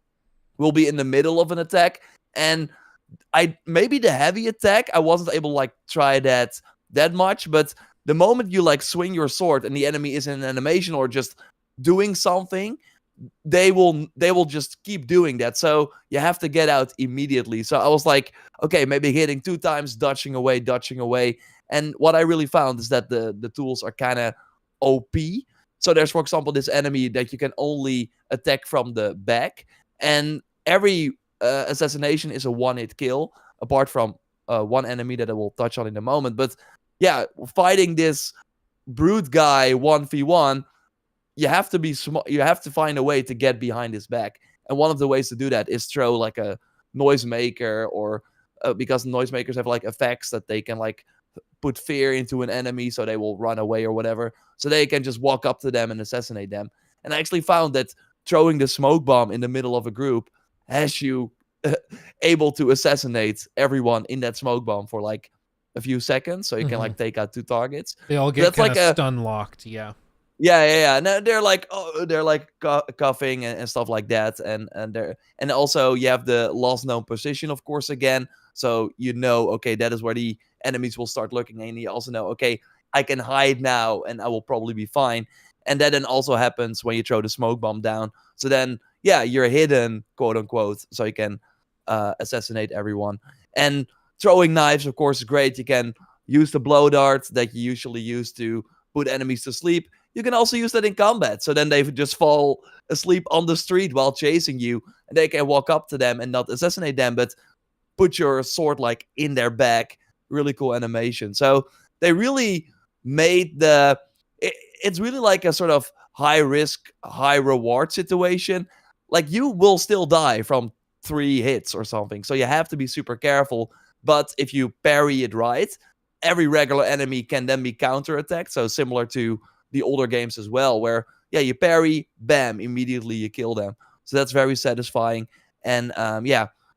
will be in the middle of an attack. And maybe the heavy attack, I wasn't able to like try that much, but the moment you like swing your sword and the enemy is in an animation or just doing something, they will just keep doing that. So you have to get out immediately. So I was like, okay, maybe hitting 2 times, dodging away. And what I really found is that the tools are kind of OP. So there's, for example, this enemy that you can only attack from the back, and every assassination is a one-hit kill, apart from one enemy that I will touch on in a moment. But yeah, fighting this brute guy 1v1, you have to be smart. You have to find a way to get behind his back, and one of the ways to do that is throw like a noisemaker, or because noisemakers have like effects that they can like put fear into an enemy so they will run away or whatever. So they can just walk up to them and assassinate them. And I actually found that throwing the smoke bomb in the middle of a group has you able to assassinate everyone in that smoke bomb for like a few seconds. So you can like take out 2 targets. They all get kind of stun locked. Yeah. Yeah. And they're like, coughing and stuff like that. And also you have the lost known position, of course, again. So okay, that is where the enemies will start looking, and you also know, okay, I can hide now and I will probably be fine. And that then also happens when you throw the smoke bomb down. So then, yeah, you're hidden, quote unquote, so you can assassinate everyone. And throwing knives, of course, is great. You can use the blow dart that you usually use to put enemies to sleep. You can also use that in combat. So then they just fall asleep on the street while chasing you, and they can walk up to them and not assassinate them, but put your sword like in their back. Really cool animation. So they really made it's really like a sort of high risk, high reward situation. Like, you will still die from 3 hits or something. So you have to be super careful. But if you parry it right, every regular enemy can then be counterattacked. So similar to the older games as well, where, yeah, you parry, bam, immediately you kill them. So that's very satisfying. And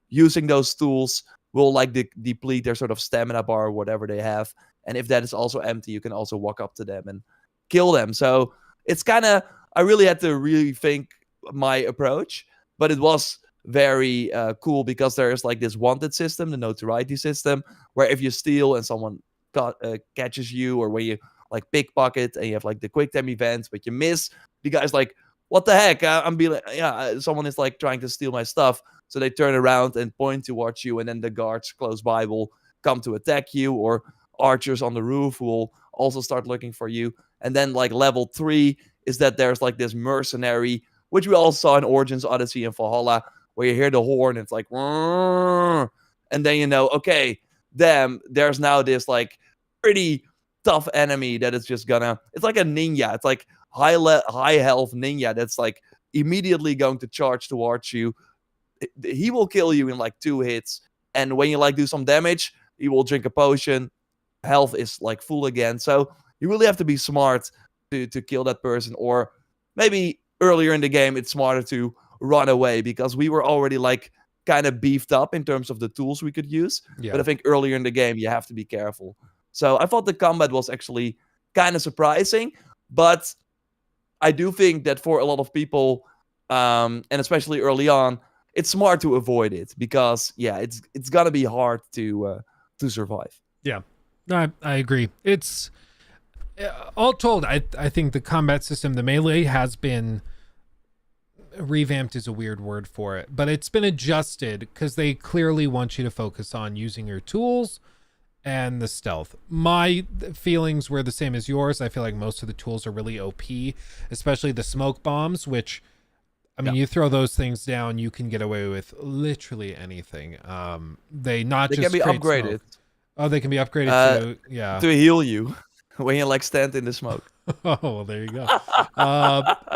using those tools will like deplete their sort of stamina bar or whatever they have. And if that is also empty, you can also walk up to them and kill them. So it's kind of, I really had to rethink my approach, but it was very cool, because there is like this wanted system, the notoriety system, where if you steal and someone catches you, or when you like pickpocket and you have like the quick time events, but you miss, the guy's like, what the heck? I'm being like, yeah, someone is like trying to steal my stuff. So they turn around and point towards you, and then the guards close by will come to attack you, or archers on the roof will also start looking for you. And then like level 3 is that there's like this mercenary, which we all saw in Origins, Odyssey, and Valhalla, where you hear the horn, it's like, and then okay, damn, there's now this like pretty tough enemy that is just it's like a ninja. It's like high health ninja that's like immediately going to charge towards you. He will kill you in like 2 hits, and when you like do some damage, he will drink a potion. Health is like full again. So you really have to be smart to kill that person, or maybe earlier in the game it's smarter to run away, because we were already like kind of beefed up in terms of the tools we could use. Yeah. But I think earlier in the game you have to be careful. So I thought the combat was actually kind of surprising, but I do think that for a lot of people, and especially early on, it's smart to avoid it, because it's gonna be hard to survive. Yeah, I agree. It's all told, I think the combat system, the melee, has been revamped, is a weird word for it, but it's been adjusted because they clearly want you to focus on using your tools and the stealth. My feelings were the same as yours. I feel like most of the tools are really OP, especially the smoke bombs, which, I mean, you throw those things down, you can get away with literally anything. They can be upgraded. Smoke. Oh, they can be upgraded to heal you when you like stand in the smoke. Oh, well, there you go.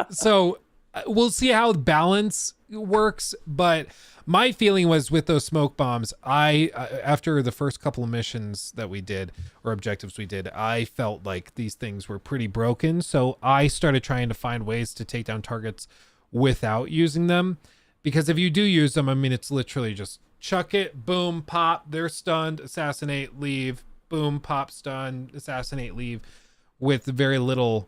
So we'll see how the balance works, but my feeling was with those smoke bombs, after the first couple of missions that we did, or objectives we did, I felt like these things were pretty broken. So I started trying to find ways to take down targets without using them, because if you do use them, I mean, it's literally just chuck it, boom, pop, they're stunned, assassinate, leave, boom, pop, stun, assassinate, leave, with very little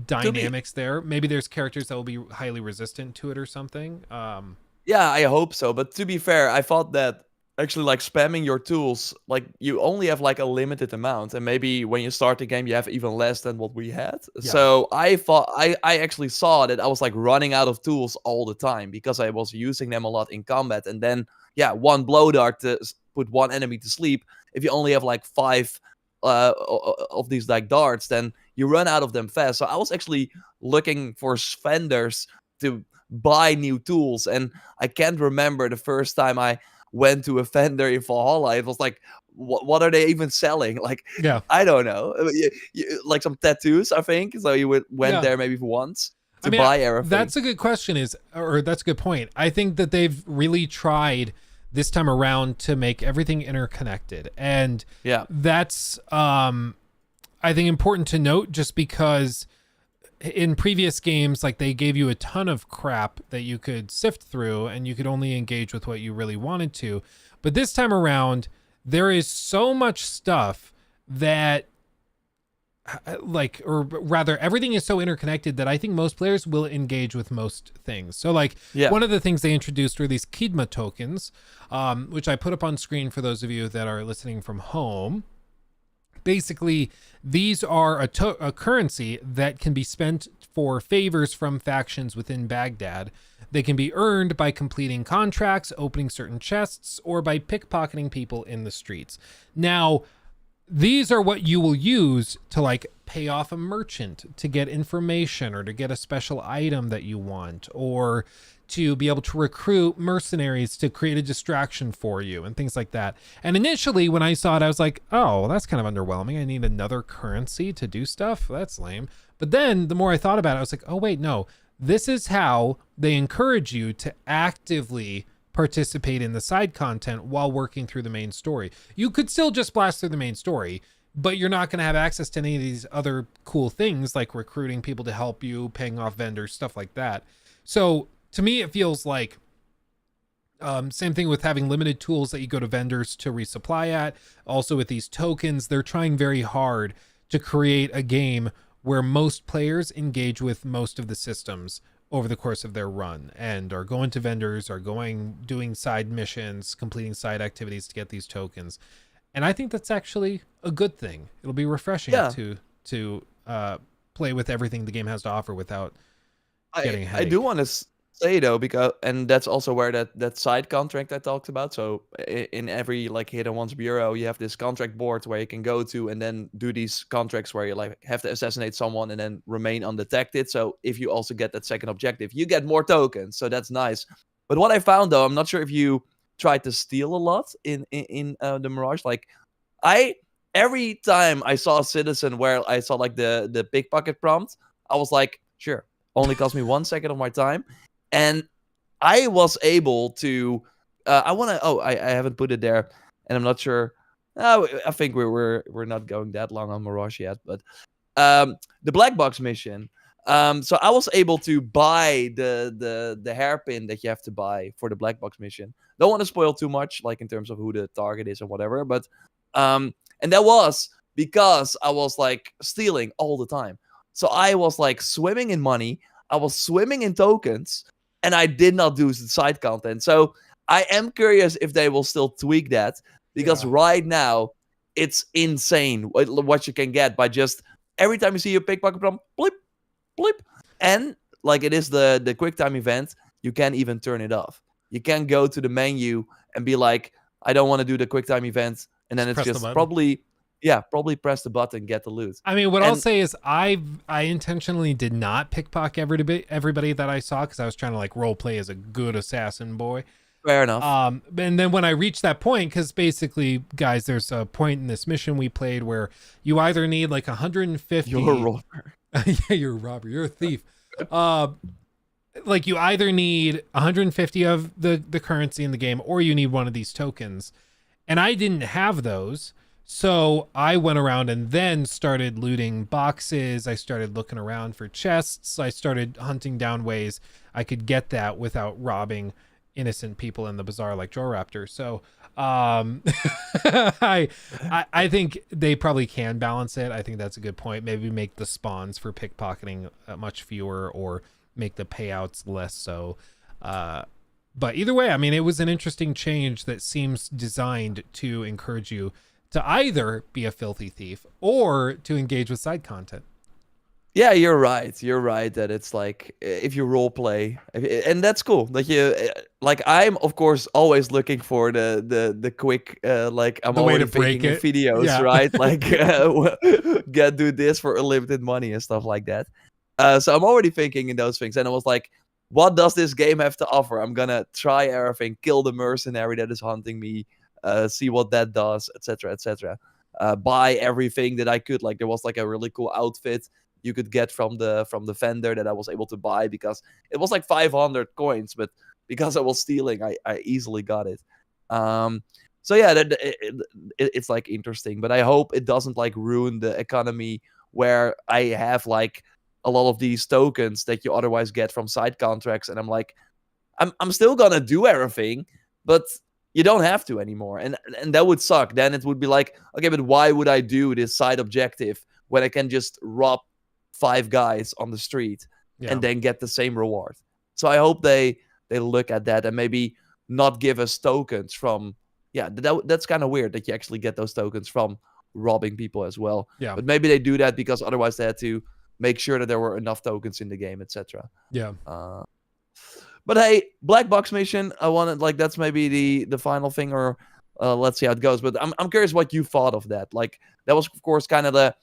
dynamics there. Maybe there's characters that will be highly resistant to it or something. Yeah, I hope so. But to be fair, I thought that actually like spamming your tools, like you only have like a limited amount, and maybe when you start the game you have even less than what we had. Yeah. So I thought I actually saw that I was like running out of tools all the time, because I was using them a lot in combat. And then one blow dart to put one enemy to sleep. If you only have like 5 of these like darts, then you run out of them fast. So I was actually looking for vendors to buy new tools, and I can't remember the first time I went to a vendor in Valhalla. It was like, what are they even selling? Like, Yeah. I don't know. Like some tattoos, I think. So you went Yeah. there maybe once to I mean, buy everything. that's a good question, or that's a good point. I think that they've really tried this time around to make everything interconnected. And that's, I think, important to note, just because in previous games, like, they gave you a ton of crap that you could sift through and you could only engage with what you really wanted to. But this time around, there is so much stuff that, like, or rather, everything is so interconnected that I think most players will engage with most things. So, like, one of the things they introduced were these Kidma tokens, which I put up on screen for those of you that are listening from home. Basically, these are a currency that can be spent for favors from factions within Baghdad. They can be earned by completing contracts, opening certain chests, or by pickpocketing people in the streets. Now, these are what you will use to, like, pay off a merchant to get information, or to get a special item that you want, or to be able to recruit mercenaries to create a distraction for you and things like that. And initially when I saw it, I was like, oh, that's kind of underwhelming. I need another currency to do stuff. That's lame. But then the more I thought about it, I was like, oh wait, no, this is how they encourage you to actively participate in the side content while working through the main story. You could still just blast through the main story, but you're not going to have access to any of these other cool things, like recruiting people to help you, paying off vendors, stuff like that. So to me, it feels like same thing with having limited tools that you go to vendors to resupply at. Also with these tokens, they're trying very hard to create a game where most players engage with most of the systems over the course of their run, and are going to vendors, are doing side missions, completing side activities to get these tokens. And I think that's actually a good thing. It'll be refreshing to play with everything the game has to offer without getting a headache. I do want to say though, because, and that's also where that side contract I talked about. So in every, like, Hidden Ones bureau, you have this contract board where you can go to and then do these contracts where you, like, have to assassinate someone and then remain undetected. So if you also get that second objective, you get more tokens. So that's nice. But what I found though, I'm not sure if you tried to steal a lot in the Mirage. Like, every time I saw a citizen where I saw, like, the pickpocket prompt, I was like, sure, only cost me 1 second of my time. And I was able to, I haven't put it there, and I'm not sure. I think we're not going that long on Mirage yet, but the black box mission. So I was able to buy the hairpin that you have to buy for the black box mission. Don't want to spoil too much, like, in terms of who the target is or whatever, but and that was because I was, like, stealing all the time. So I was, like, swimming in money. I was swimming in tokens. And I did not do the side content. So I am curious if they will still tweak that. Because right now, it's insane what you can get by just every time you see a pickpocket prompt, blip, blip. And, like, it is the QuickTime event, you can't even turn it off. You can go to the menu and be like, I don't want to do the QuickTime event. And then it's just probably press the button, get the loot. I mean, I'll say is I intentionally did not pickpocket everybody that I saw, because I was trying to, like, role play as a good assassin boy. Fair enough. And then when I reached that point, because basically, guys, there's a point in this mission we played where you either need, like, 150. You're a robber. Yeah, you're a robber. You're a thief. Like, you either need 150 of the currency in the game, or you need one of these tokens. And I didn't have those. So I went around and then started looting boxes. I started looking around for chests. I started hunting down ways I could get that without robbing innocent people in the bazaar like Joe Raptor. So I think they probably can balance it. I think that's a good point. Maybe make the spawns for pickpocketing much fewer, or make the payouts less so. But either way, I mean, it was an interesting change that seems designed to encourage you to either be a filthy thief or to engage with side content. Yeah, you're right. You're right that it's like if you role play, and that's cool. That you like. I'm of course always looking for the quick like I'm The way to already break thinking in it. videos, Yeah. right? Like get do this for unlimited money and stuff like that. So I'm already thinking in those things, and I was like, what does this game have to offer? I'm gonna try everything, kill the mercenary that is hunting me, see what that does, etc., etc. Buy everything that I could. Like there was like a really cool outfit you could get from the vendor that I was able to buy because it was like 500 coins, but because I was stealing, I easily got it. So yeah, it's like interesting, but I hope it doesn't like ruin the economy where I have like a lot of these tokens that you otherwise get from side contracts, and I'm like, I'm still gonna do everything, but you don't have to anymore, and that would suck. Then it would be like, okay, but why would I do this side objective when I can just rob 5 guys on the street Yeah. and then get the same reward? So I hope they look at that and maybe not give us tokens from. Yeah, that's kind of weird that you actually get those tokens from robbing people as well. Yeah. But maybe they do that because otherwise they had to make sure that there were enough tokens in the game, etc. Yeah. But hey, black box mission. I wanted like that's maybe the final thing, or let's see how it goes. But I'm curious what you thought of that. Like that was of course kind of the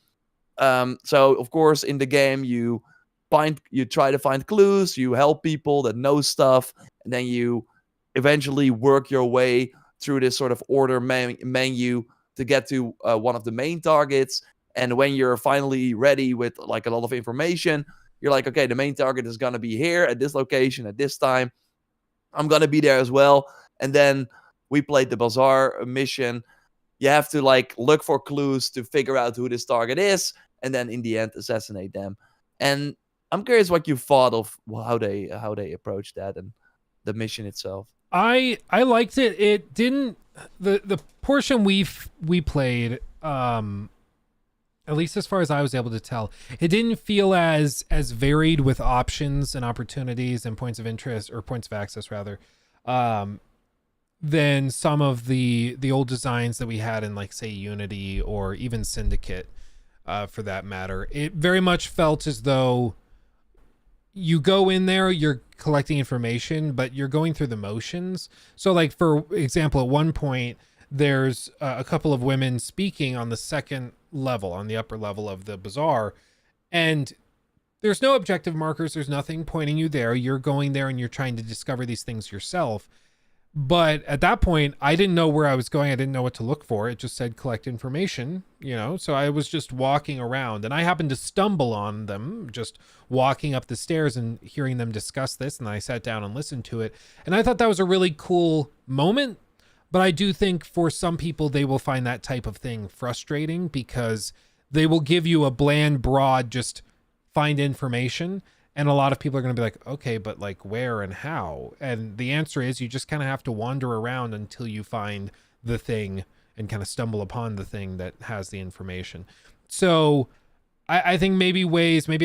so of course in the game you try to find clues, you help people that know stuff, and then you eventually work your way through this sort of order menu to get to one of the main targets. And when you're finally ready with like a lot of information, you're like, okay, the main target is gonna be here at this location at this time. I'm gonna be there as well. And then we played the bazaar mission. You have to like look for clues to figure out who this target is, and then in the end assassinate them. And I'm curious what you thought of how they approached that and the mission itself. I liked it. It didn't the portion we played, at least as far as I was able to tell, it didn't feel as varied with options and opportunities and points of interest, or points of access rather, than some of the old designs that we had in like say Unity or even Syndicate, for that matter. It very much felt as though you go in there, you're collecting information, but you're going through the motions. So like for example, at one point there's a couple of women speaking on the second level, on the upper level of the bazaar, and there's no objective markers, there's nothing pointing you there. You're going there and you're trying to discover these things yourself. But at that point, I didn't know where I was going. I didn't know what to look for. It just said collect information, so I was just walking around, and I happened to stumble on them just walking up the stairs and hearing them discuss this. And I sat down and listened to it. And I thought that was a really cool moment. But I do think for some people, they will find that type of thing frustrating because they will give you a bland, broad, just find information. And a lot of people are going to be like, okay, but like where and how? And the answer is you just kind of have to wander around until you find the thing and kind of stumble upon the thing that has the information. So I think maybe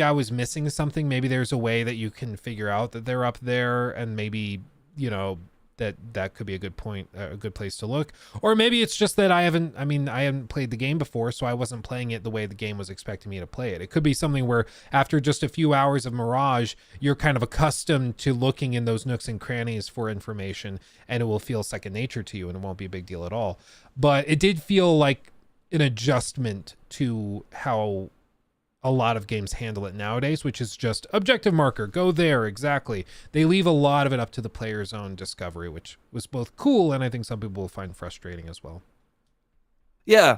I was missing something. Maybe there's a way that you can figure out that they're up there, and maybe, that could be a good place to look. Or maybe it's just that I haven't played the game before, so I wasn't playing it the way the game was expecting me to play it. It could be something where after just a few hours of Mirage, you're kind of accustomed to looking in those nooks and crannies for information, and it will feel second nature to you, and it won't be a big deal at all. But it did feel like an adjustment to how a lot of games handle it nowadays, which is just objective marker, go there, exactly. They leave a lot of it up to the player's own discovery, which was both cool and I think some people will find frustrating as well. Yeah,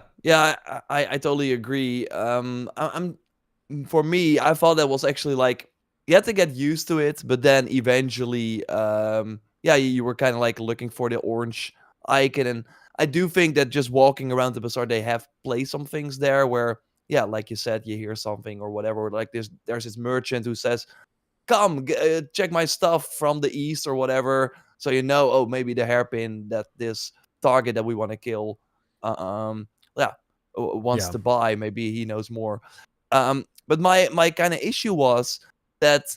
I totally agree. For me, I thought that was actually like you had to get used to it, but then eventually, you were kind of like looking for the orange icon, and I do think that just walking around the bazaar, they have placed some things there where, yeah, like you said, you hear something or whatever. Like there's this merchant who says, "Come, check my stuff from the east" or whatever. So oh, maybe the hairpin that this target that we want to kill, yeah, wants Yeah. to buy. Maybe he knows more. But my kind of issue was that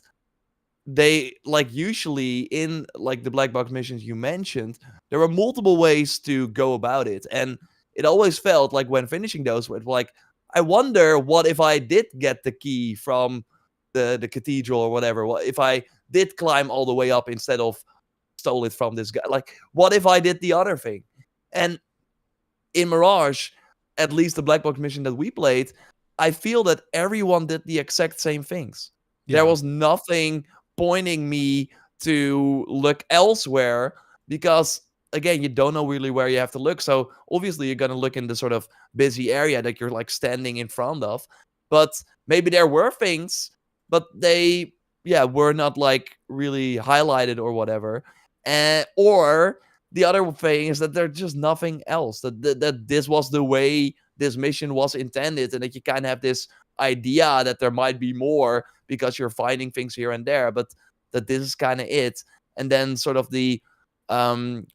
they like usually in like the black box missions you mentioned, there were multiple ways to go about it, and it always felt like when finishing those, with like I wonder what if I did get the key from the cathedral or whatever. What if I did climb all the way up instead of stole it from this guy? Like, what if I did the other thing? And in Mirage, at least the black box mission that we played, I feel that everyone did the exact same things. There Yeah. was nothing pointing me to look elsewhere because, again, you don't know really where you have to look. So obviously you're going to look in the sort of busy area that you're like standing in front of. But maybe there were things, but they, were not like really highlighted or whatever. Or the other thing is that there's just nothing else. That this was the way this mission was intended, and that you kind of have this idea that there might be more because you're finding things here and there, but that this is kind of it. And then sort of the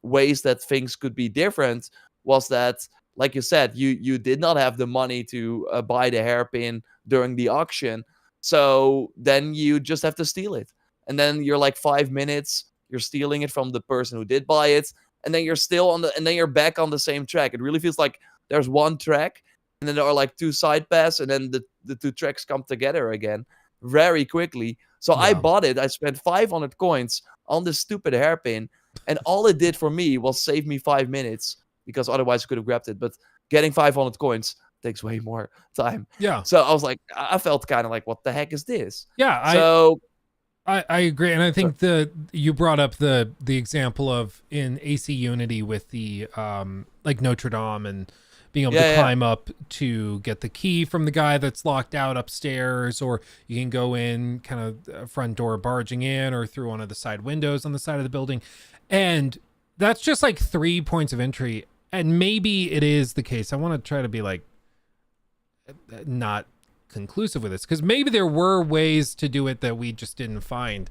ways that things could be different was that, like you said, you did not have the money to buy the hairpin during the auction, so then you just have to steal it, and then you're like 5 minutes. You're stealing it from the person who did buy it, and then you're still and then you're back on the same track. It really feels like there's one track, and then there are like two side paths, and then the two tracks come together again very quickly. So I bought it. I spent 500 coins on this stupid hairpin, and all it did for me was save me 5 minutes because otherwise I could have grabbed it. But getting 500 coins takes way more time. Yeah. So I was like, I felt kind of like, what the heck is this? Yeah. So I agree, and I think you brought up the example of in AC Unity with the like Notre Dame and being able to climb up to get the key from the guy that's locked out upstairs, or you can go in kind of front door barging in or through one of the side windows on the side of the building, and that's just like 3 points of entry. And maybe it is the case. I want to try to be like not conclusive with this, because maybe there were ways to do it that we just didn't find.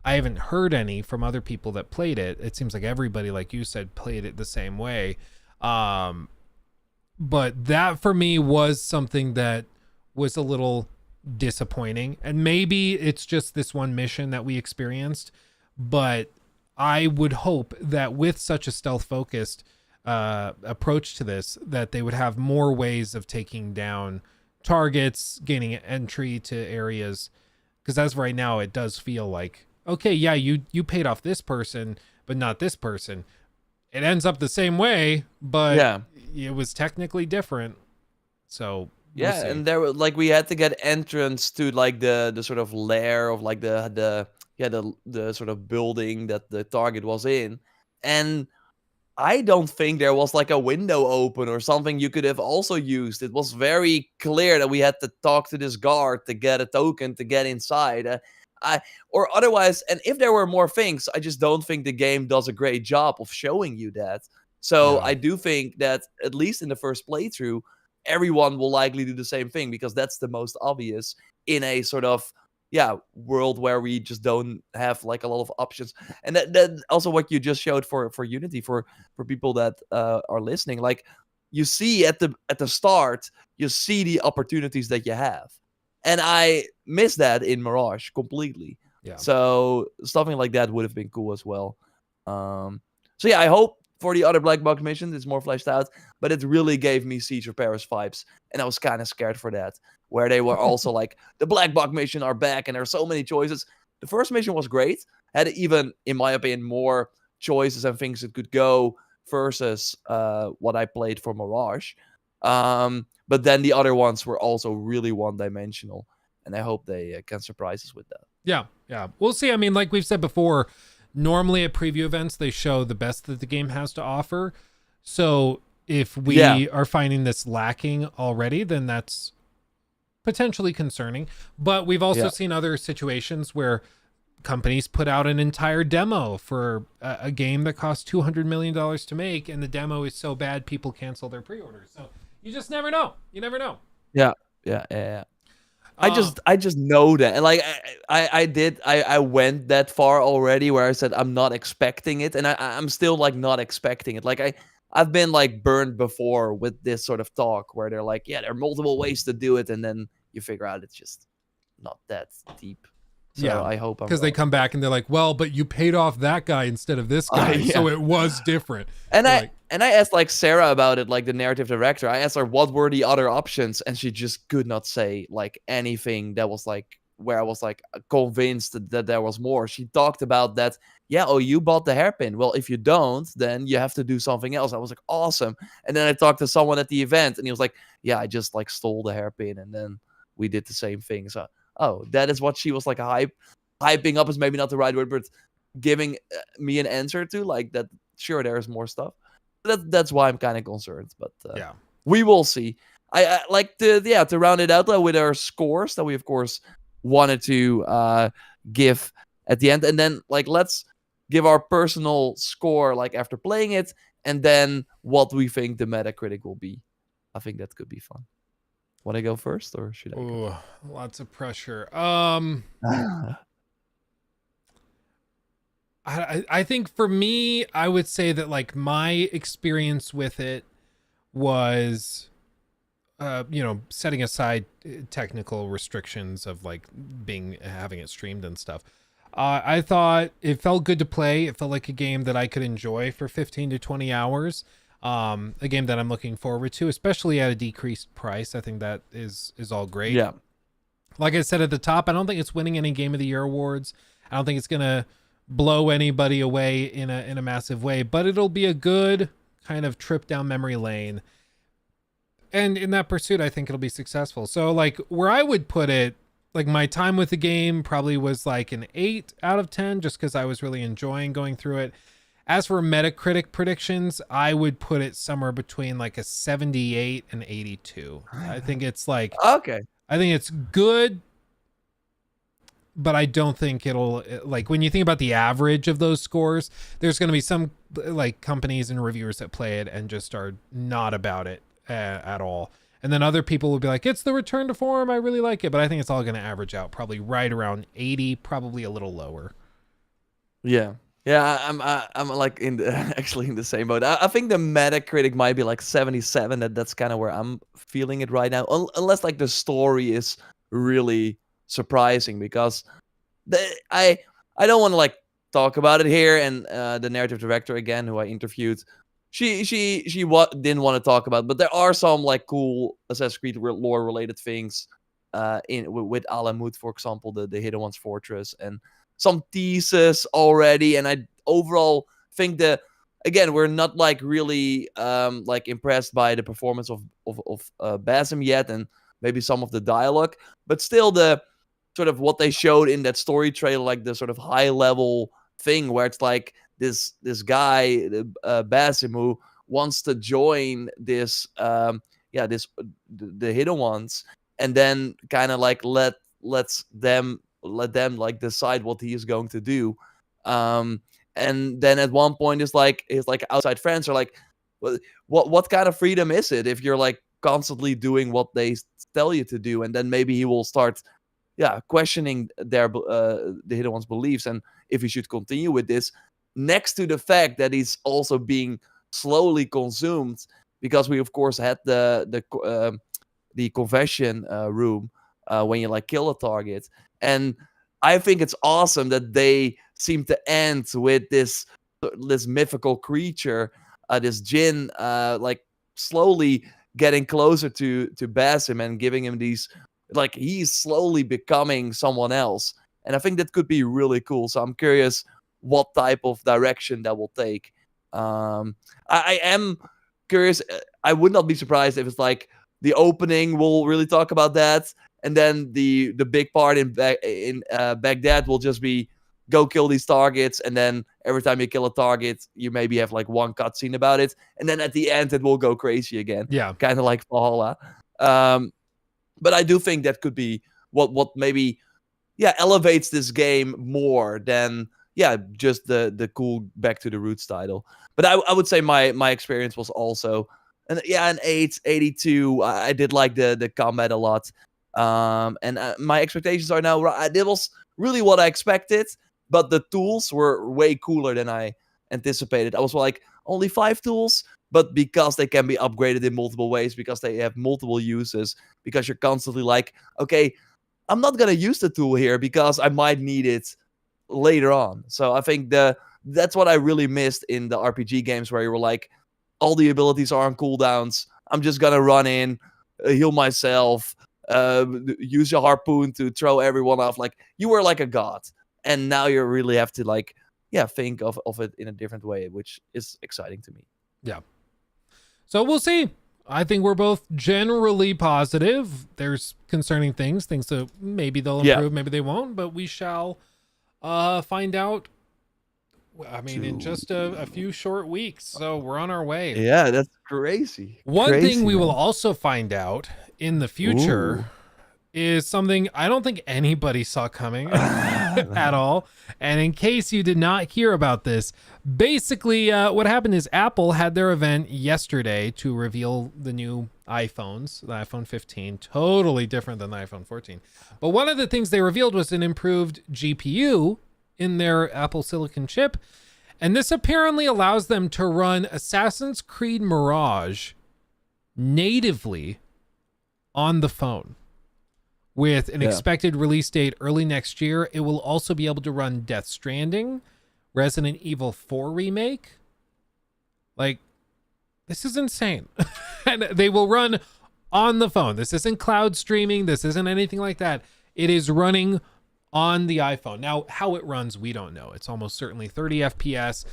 I haven't heard any from other people that played it. It seems like everybody, like you said, played it the same way. But that for me was something that was a little disappointing, and maybe it's just this one mission that we experienced, but I would hope that with such a stealth focused approach to this, that they would have more ways of taking down targets, gaining entry to areas, because as of right now it does feel like, okay, yeah, you paid off this person but not this person. It ends up the same way, but it was technically different. So we'll see. And there were like, we had to get entrance to like the sort of lair of like the sort of building that the target was in, and I don't think there was like a window open or something you could have also used. It was very clear that we had to talk to this guard to get a token to get inside. Or otherwise, and if there were more things, I just don't think the game does a great job of showing you that. So I do think that, at least in the first playthrough, everyone will likely do the same thing, because that's the most obvious in a sort of world where we just don't have like a lot of options. And that also what you just showed for Unity, for people that are listening, like, you see at the start, you see the opportunities that you have, and I miss that in Mirage completely. So something like that would have been cool as well. So I hope for the other black box missions it's more fleshed out, but it really gave me Siege of Paris vibes, and I was kind of scared for that, where they were also like, the black box mission are back and there are so many choices. The first mission was great, had even, in my opinion, more choices and things that could go versus what I played for Mirage. But then the other ones were also really one-dimensional, and I hope they can surprise us with that. Yeah, we'll see. I mean, like we've said before, normally at preview events they show the best that the game has to offer. So if we are finding this lacking already, then that's potentially concerning. But we've also seen other situations where companies put out an entire demo for a game that cost $200 million to make, and the demo is so bad people cancel their pre-orders. So you just never know. You never know. Yeah. I just know that, and like I went that far already, where I said I'm not expecting it, and I'm still like not expecting it. Like I've been like burned before with this sort of talk, where they're like, there are multiple ways to do it, and then you figure out it's just not that deep. So I hope I'm because they wrong. come back and they're like, well, but you paid off that guy instead of this guy, Yeah. so it was different. And I asked like Sarah about it, like the narrative director. I asked her what were the other options, and she just could not say like anything that was like where I was like convinced that there was more. She talked about that. Yeah, oh, you bought the hairpin. Well, if you don't, then you have to do something else. I was like, awesome. And then I talked to someone at the event, and he was like, yeah, I just like stole the hairpin, and then we did the same thing. So, oh, that is what she was like hyping up is maybe not the right word, but giving me an answer to like that. Sure, there's more stuff. That's why I'm kind of concerned, but we will see. I like to round it out though with our scores that we of course wanted to give at the end, and then like let's give our personal score like after playing it, and then what we think the Metacritic will be. I think that could be fun. Want to go first, or should I? Ooh, lots of pressure. I think for me, I would say that like my experience with it was, setting aside technical restrictions of like having it streamed and stuff. I thought it felt good to play. It felt like a game that I could enjoy for 15 to 20 hours. A game that I'm looking forward to, especially at a decreased price. I think that is all great. Yeah. Like I said at the top, I don't think it's winning any Game of the Year awards. I don't think it's gonna blow anybody away in a massive way, but it'll be a good kind of trip down memory lane. And in that pursuit, I think it'll be successful. So like where I would put it, like my time with the game probably was like an 8 out of 10, just because I was really enjoying going through it. As for Metacritic predictions, I would put it somewhere between like a 78 and 82. I think it's like, okay. I think it's good, but I don't think it'll, like when you think about the average of those scores, there's going to be some like companies and reviewers that play it and just are not about it at all. And then other people will be like, it's the return to form. I really like it. But I think it's all going to average out probably right around 80, probably a little lower. Yeah. Yeah, I'm like actually in the same boat. I think the Metacritic might be like 77. That's kind of where I'm feeling it right now. Unless like the story is really surprising, because I don't want to like talk about it here. And the narrative director again, who I interviewed, she didn't want to talk about it, but there are some like cool Assassin's Creed lore related things with Alamut, for example, the Hidden One's Fortress, and some thesis already. And I overall think that again, we're not like really like impressed by the performance of Basim yet, and maybe some of the dialogue, but still the sort of what they showed in that story trailer, like the sort of high level thing where it's like this guy Basim, who wants to join this the Hidden Ones, and then kind of like let them like decide what he is going to do. And then at one point his outside friends are like, what kind of freedom is it if you're like constantly doing what they tell you to do? And then maybe he will start questioning their the Hidden One's beliefs, and if he should continue with this, next to the fact that he's also being slowly consumed, because we of course had the confession room when you like kill a target. And I think it's awesome that they seem to end with this mythical creature, this Jinn, like slowly getting closer to Basim and giving him these, like he's slowly becoming someone else. And I think that could be really cool. So I'm curious what type of direction that will take. I am curious. I would not be surprised if it's like the opening will really talk about that, and then the big part in Baghdad will just be go kill these targets, and then every time you kill a target, you maybe have like one cutscene about it, and then at the end it will go crazy again. Yeah, kind of like Valhalla. But I do think that could be what maybe elevates this game more than just the cool back to the roots title. But I would say my experience was also an 82. I did like the combat a lot. And my expectations are now, it was really what I expected, but the tools were way cooler than I anticipated. I was like, only 5 tools, but because they can be upgraded in multiple ways, because they have multiple uses, because you're constantly like, okay, I'm not gonna use the tool here because I might need it later on. So I think that's what I really missed in the RPG games where you were like, all the abilities are on cooldowns. I'm just gonna run in, heal myself, use your harpoon to throw everyone off. Like you were like a god, and now you really have to like, think of it in a different way, which is exciting to me. Yeah. So we'll see. I think we're both generally positive. There's concerning things that maybe they'll improve, maybe they won't, but we shall find out. I mean, in just a few short weeks. So we're on our way. Yeah, that's crazy. One thing we will also find out in the future is something I don't think anybody saw coming at all. And in case you did not hear about this, basically what happened is Apple had their event yesterday to reveal the new iPhones, the iPhone 15, totally different than the iPhone 14. But one of the things they revealed was an improved GPU in their Apple Silicon chip. And this apparently allows them to run Assassin's Creed Mirage natively on the phone. With an expected release date early next year, it will also be able to run Death Stranding, Resident Evil 4 Remake. Like, this is insane. And they will run on the phone. This isn't cloud streaming. This isn't anything like that. It is running on the iPhone. Now, how it runs, we don't know. It's almost certainly 30 FPS,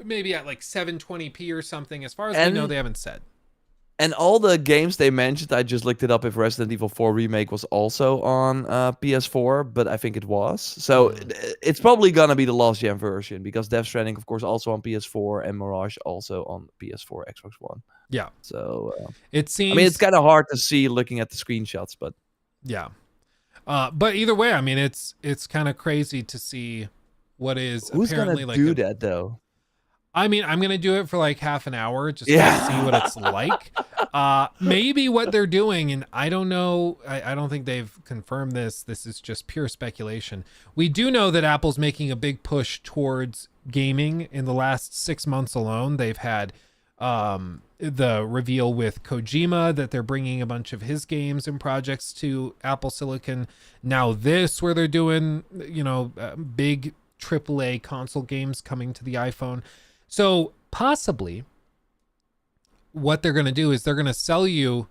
maybe at like 720p or something. As far as we know, they haven't said. And all the games they mentioned, I just looked it up if Resident Evil 4 Remake was also on PS4, but I think it was. So it's probably going to be the last gen version because Death Stranding, of course, also on PS4 and Mirage also on PS4, Xbox One. Yeah. So it seems... I mean, it's kind of hard to see looking at the screenshots, but... Yeah. But either way, I mean, it's kind of crazy to see what is Who's apparently gonna do that, though? I mean, I'm going to do it for like half an hour just to see what it's like. Maybe what they're doing, and I don't know, I don't think they've confirmed this. This is just pure speculation. We do know that Apple's making a big push towards gaming. In the last 6 months alone, they've had the reveal with Kojima that they're bringing a bunch of his games and projects to Apple Silicon. Now this, where they're doing, big AAA console games coming to the iPhone. So possibly what they're going to do is they're going to sell you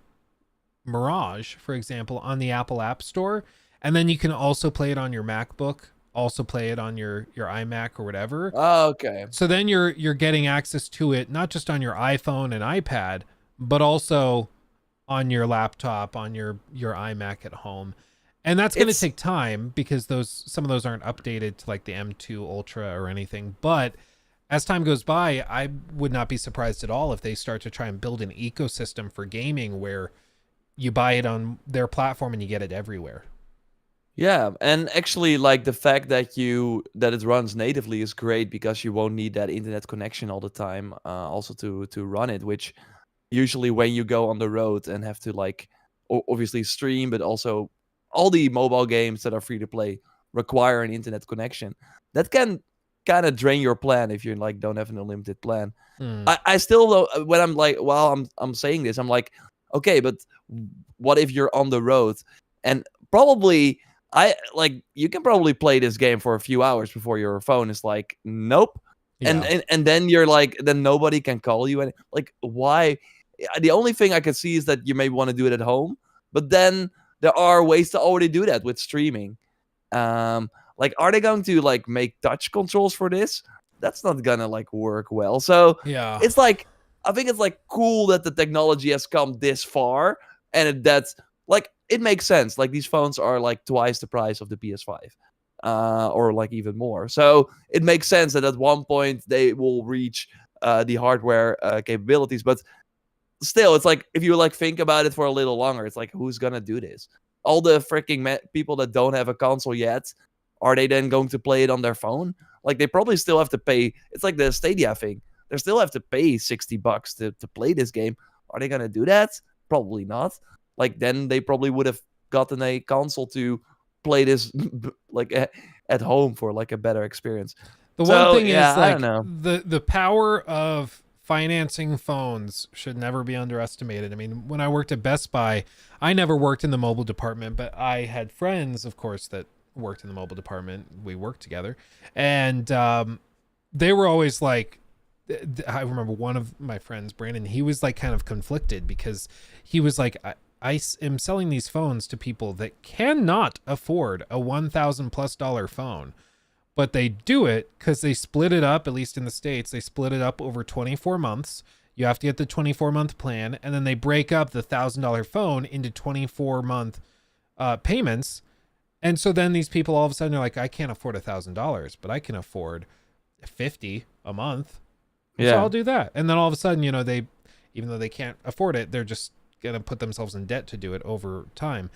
Mirage, for example, on the Apple App Store. And then you can also play it on your MacBook, also play it on your iMac or whatever. Oh, okay. So then you're getting access to it, not just on your iPhone and iPad, but also on your laptop, on your iMac at home. And that's going to take time because some of those aren't updated to like the M2 Ultra or anything. But as time goes by, I would not be surprised at all if they start to try and build an ecosystem for gaming where you buy it on their platform and you get it everywhere. Yeah, and actually, like the fact that it runs natively is great because you won't need that internet connection all the time, also to run it. Which usually when you go on the road and have to like obviously stream, but also all the mobile games that are free to play require an internet connection. That can kind of drain your plan if you like don't have an unlimited plan. I still though when I'm like while I'm saying this, I'm like, okay, but what if you're on the road and probably you can probably play this game for a few hours before your phone is like nope. Yeah. And then you're like then nobody can call you and like why? The only thing I can see is that you may want to do it at home, but then there are ways to already do that with streaming. Like, are they going to like make touch controls for this? That's not gonna like work well. So yeah, it's like I think it's like cool that the technology has come this far, and that's like it makes sense. Like these phones are like twice the price of the PS5, or like even more. So it makes sense that at one point they will reach the hardware capabilities. But still, it's like if you like think about it for a little longer, it's like who's gonna do this? All the freaking people that don't have a console yet. Are they then going to play it on their phone? Like they probably still have to pay. It's like the Stadia thing. They still have to pay $60 to play this game. Are they going to do that? Probably not. Like then they probably would have gotten a console to play this like at home for like a better experience. The one thing is like I don't know. the power of financing phones should never be underestimated. I mean, when I worked at Best Buy, I never worked in the mobile department, but I had friends, of course, that worked in the mobile department. We worked together, and they were always like, I remember one of my friends, Brandon, he was like kind of conflicted because he was like, I am selling these phones to people that cannot afford a $1,000+ phone, but they do it because they split it up, at least in the States, they split it up over 24 months. You have to get the 24-month plan, and then they break up the $1,000 phone into 24-month payments. And so then these people all of a sudden are like, I can't afford $1,000, but I can afford 50 a month. So I'll do that. And then all of a sudden, you know, they, even though they can't afford it, they're just going to put themselves in debt to do it over time.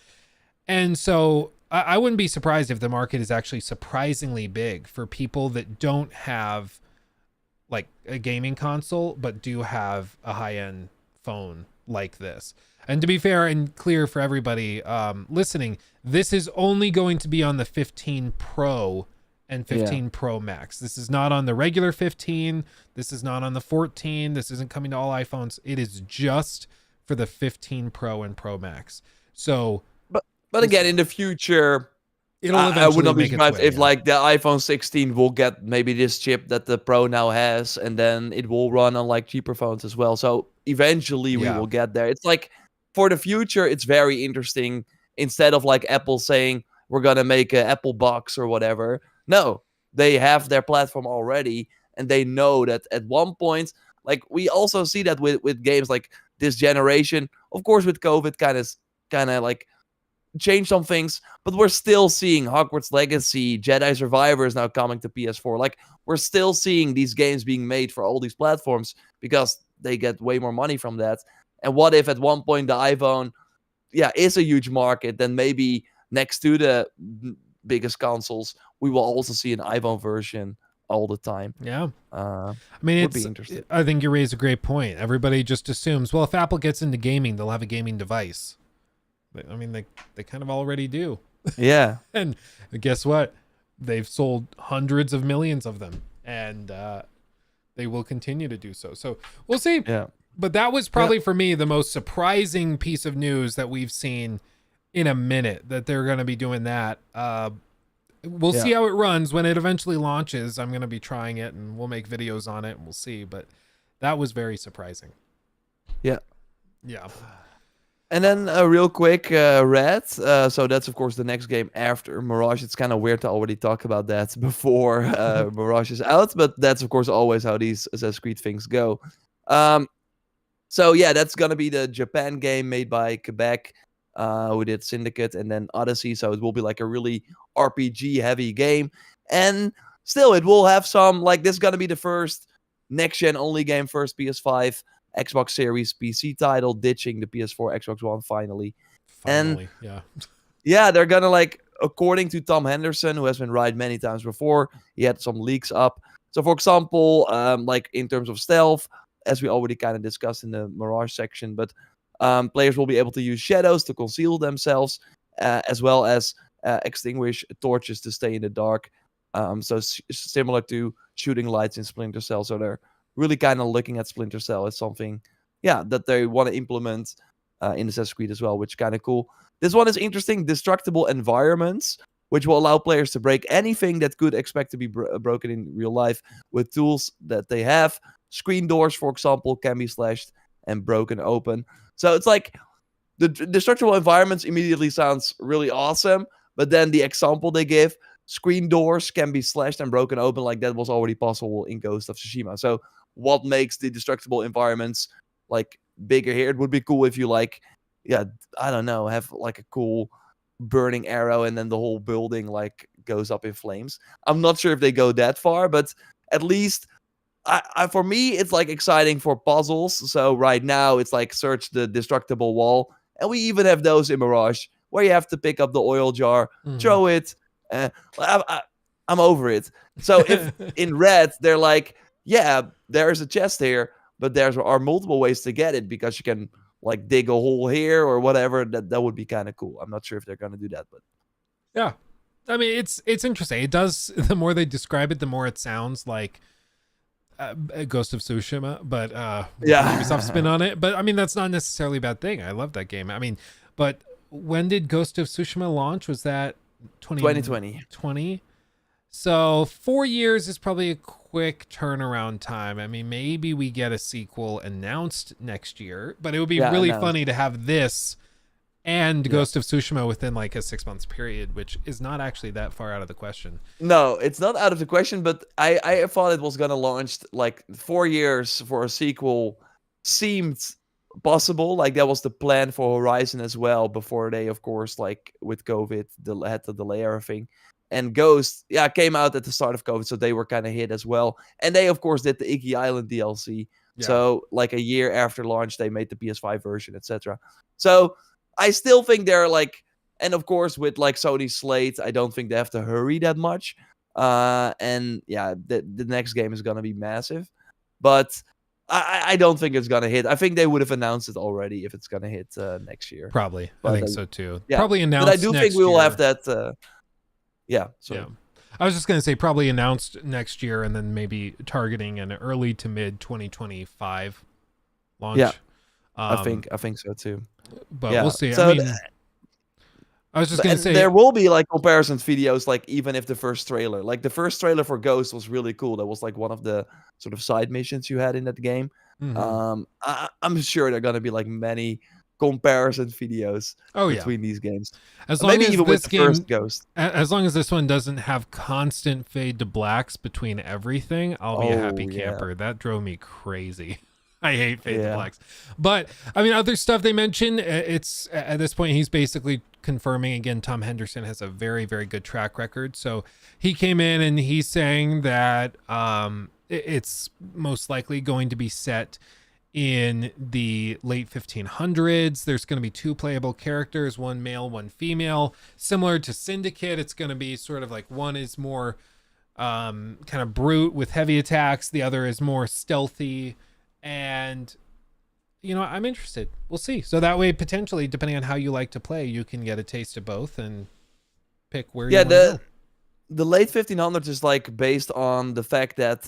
And so I wouldn't be surprised if the market is actually surprisingly big for people that don't have like a gaming console, but do have a high-end phone like this. And to be fair and clear for everybody listening, this is only going to be on the 15 Pro and 15 Pro Max. This is not on the regular 15. This is not on the 14. This isn't coming to all iPhones. It is just for the 15 Pro and Pro Max. So, but again, in the future, I would not be surprised if like the iPhone 16 will get maybe this chip that the Pro now has, and then it will run on like cheaper phones as well. So eventually we will get there. It's like for the future, it's very interesting. Instead of like Apple saying we're gonna make an Apple box or whatever, no, they have their platform already, and they know that at one point, like we also see that with games like this generation. Of course, with COVID, kind of like changed some things, but we're still seeing Hogwarts Legacy, Jedi Survivor is now coming to PS4. Like we're still seeing these games being made for all these platforms because they get way more money from that. And what if at one point the iPhone, is a huge market? Then maybe next to the biggest consoles, we will also see an iPhone version all the time. I mean, would be interesting. I think you raise a great point. Everybody just assumes, well, if Apple gets into gaming, they'll have a gaming device. I mean, they kind of already do. Yeah. And guess what? They've sold hundreds of millions of them, and they will continue to do so. So we'll see. Yeah. But that was probably for me the most surprising piece of news that we've seen in a minute, that they're going to be doing that. We'll see how it runs when it eventually launches. I'm going to be trying it, and we'll make videos on it, and we'll see. But that was very surprising. Yeah. Yeah. And then real quick, Red. So that's, of course, the next game after Mirage. It's kind of weird to already talk about that before Mirage is out. But that's, of course, always how these Assassin's Creed things go. So, yeah, that's going to be the Japan game made by Quebec, who did Syndicate and then Odyssey. So it will be like a really RPG-heavy game. And still, it will have some, like, this is going to be the first next-gen only game, first PS5. Xbox Series PC title, ditching the PS4, Xbox One finally. And they're gonna, like, according to Tom Henderson, who has been right many times before, he had some leaks up. So for example, like in terms of stealth, as we already kind of discussed in the Mirage section, but players will be able to use shadows to conceal themselves, as well as extinguish torches to stay in the dark. So similar to shooting lights in Splinter Cell. So they're really kind of looking at Splinter Cell as something, that they want to implement in Assassin's Creed as well, which is kind of cool. This one is interesting. Destructible environments, which will allow players to break anything that could expect to be broken in real life with tools that they have. Screen doors, for example, can be slashed and broken open. So it's like the destructible environments immediately sounds really awesome, but then the example they give, screen doors can be slashed and broken open, like that was already possible in Ghost of Tsushima. So what makes the destructible environments like bigger here? It would be cool if you like, I don't know, have like a cool burning arrow and then the whole building like goes up in flames. I'm not sure if they go that far, but at least for me, it's like exciting for puzzles. So right now it's like search the destructible wall, and we even have those in Mirage where you have to pick up the oil jar, throw it. I'm over it. So if in Red they're like, there's a chest here, but there are multiple ways to get it because you can like dig a hole here or whatever, that would be kind of cool. I'm not sure if they're going to do that, but yeah, I mean, it's interesting. It does, the more they describe it, the more it sounds like Ghost of Tsushima, but with the Ubisoft spin Yeah. on it. But I mean, that's not necessarily a bad thing. I love that game. I mean, but when did Ghost of Tsushima launch? Was that 2020. 2020? So 4 years is probably a quick turnaround time. I mean, maybe we get a sequel announced next year, but it would be Yeah, really announced. funny to have this and Yeah. Ghost of Tsushima within like a 6 months period, which is not actually that far out of the question. No, it's not out of the question, but I thought it was gonna launch like 4 years for a sequel seemed possible. Like that was the plan for Horizon as well before they, of course, like with COVID, had to delay everything. And Ghost, yeah, came out at the start of COVID, so they were kind of hit as well. And they, of course, did the Iggy Island DLC. Yeah. So like a year after launch, they made the PS5 version, etc. So I still think they're like, and of course, with like Sony's slate, I don't think they have to hurry that much. And yeah, the next game is gonna be massive, but I don't think it's gonna hit. I think they would have announced it already if it's gonna hit next year. Probably. I But think so too. yeah, Probably but I announced do think next we will year. have that. Yeah. So Yeah. I was just going to say probably announced next year and then maybe targeting an early to mid 2025 launch. Yeah, Um, I think so too. but Yeah. we'll see. So I mean, I was just going to say there will be like comparisons videos, like even if the first trailer, like the first trailer for Ghost was really cool. That was like one of the sort of side missions you had in that game. mhm. I'm sure there are gonna be like many comparison videos Oh yeah. between these games. As long Maybe as even with this the game first Ghost. as long as this one doesn't have constant fade to blacks between everything, I'll be a happy Oh, yeah. camper. That drove me crazy. I hate fade to Yeah. blacks. But I mean, other stuff they mentioned, it's at this point he's basically confirming again. Tom Henderson has a very, very good track record. So he came in and he's saying that it's most likely going to be set in the late 1500s. There's going to be 2 playable characters, one male, one female. Similar to Syndicate, it's going to be sort of like one is more kind of brute with heavy attacks, the other is more stealthy. And you know, I'm interested. We'll see. So that way, potentially, depending on how you like to play, you can get a taste of both and pick where you Yeah, want to go. the late 1500s is like based on the fact that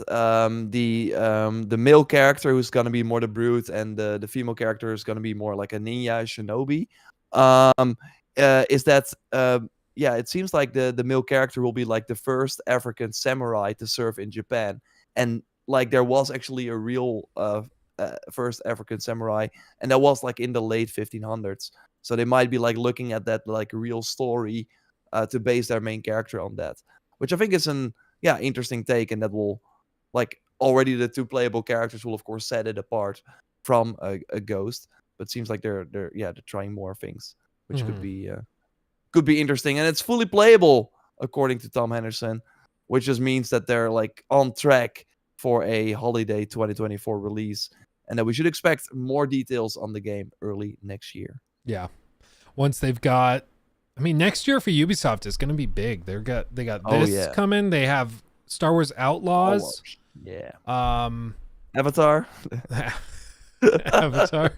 the male character who's gonna be more the brute and the female character is gonna be more like a ninja shinobi. Is that yeah, it seems like the male character will be like the first African samurai to serve in Japan, and like there was actually a real first African samurai, and that was like in the late 1500s. So they might be like looking at that like real story to base their main character on that, which I think is an interesting take, and that will like already the 2 playable characters will of course set it apart from a Ghost. But it seems like they're trying more things, which Mhm. could be interesting, and it's fully playable according to Tom Henderson, which just means that they're like on track for a holiday 2024 release, and that we should expect more details on the game early next year. Yeah. Once they've got, I mean, next year for Ubisoft is going to be big. They got Oh, this yeah. coming. They have Star Wars Outlaws. Almost. Yeah. Um, Avatar. Avatar,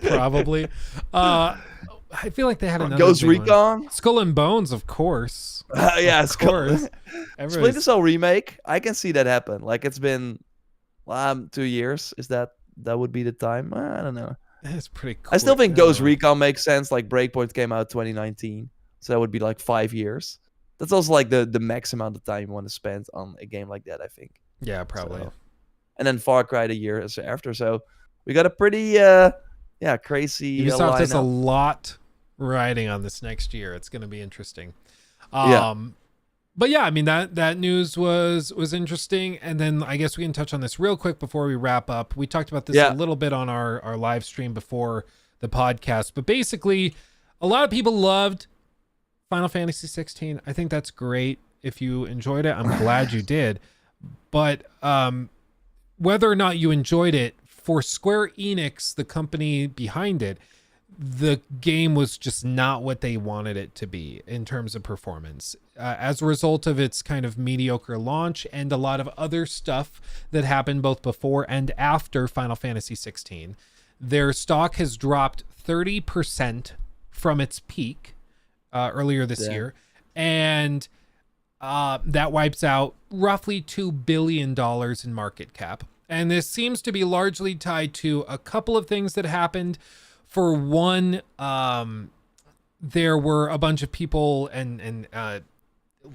probably. I feel like they had another Ghost big one. Recon. Skull and Bones, of course. Yeah, Of course. Splinter Everybody's, Cell remake. I can see that happen. Like it's been 2 years. Is that would be the time? I don't know. it's pretty cool. I still think Ghost Recon makes sense. Like Breakpoint came out 2019, so that would be like 5 years. That's also like the max amount of time you want to spend on a game like that, I think. Yeah, probably. So, and then Far Cry the year after. So we got a pretty crazy Ubisoft has a lineup. lot riding on this next year. It's going to be interesting. Yeah. But yeah, I mean that news was interesting. And then I guess we can touch on this real quick before we wrap up. We talked about this a little bit on our live stream before the podcast, but basically a lot of people loved Final Fantasy 16. I think that's great. If you enjoyed it, I'm glad you did. But whether or not you enjoyed it, for Square Enix, the company behind it, the game was just not what they wanted it to be in terms of performance. As a result of its kind of mediocre launch and a lot of other stuff that happened both before and after Final Fantasy 16, their stock has dropped 30% from its peak earlier this year. And that wipes out roughly $2 billion in market cap. And this seems to be largely tied to a couple of things that happened. For one, there were a bunch of people and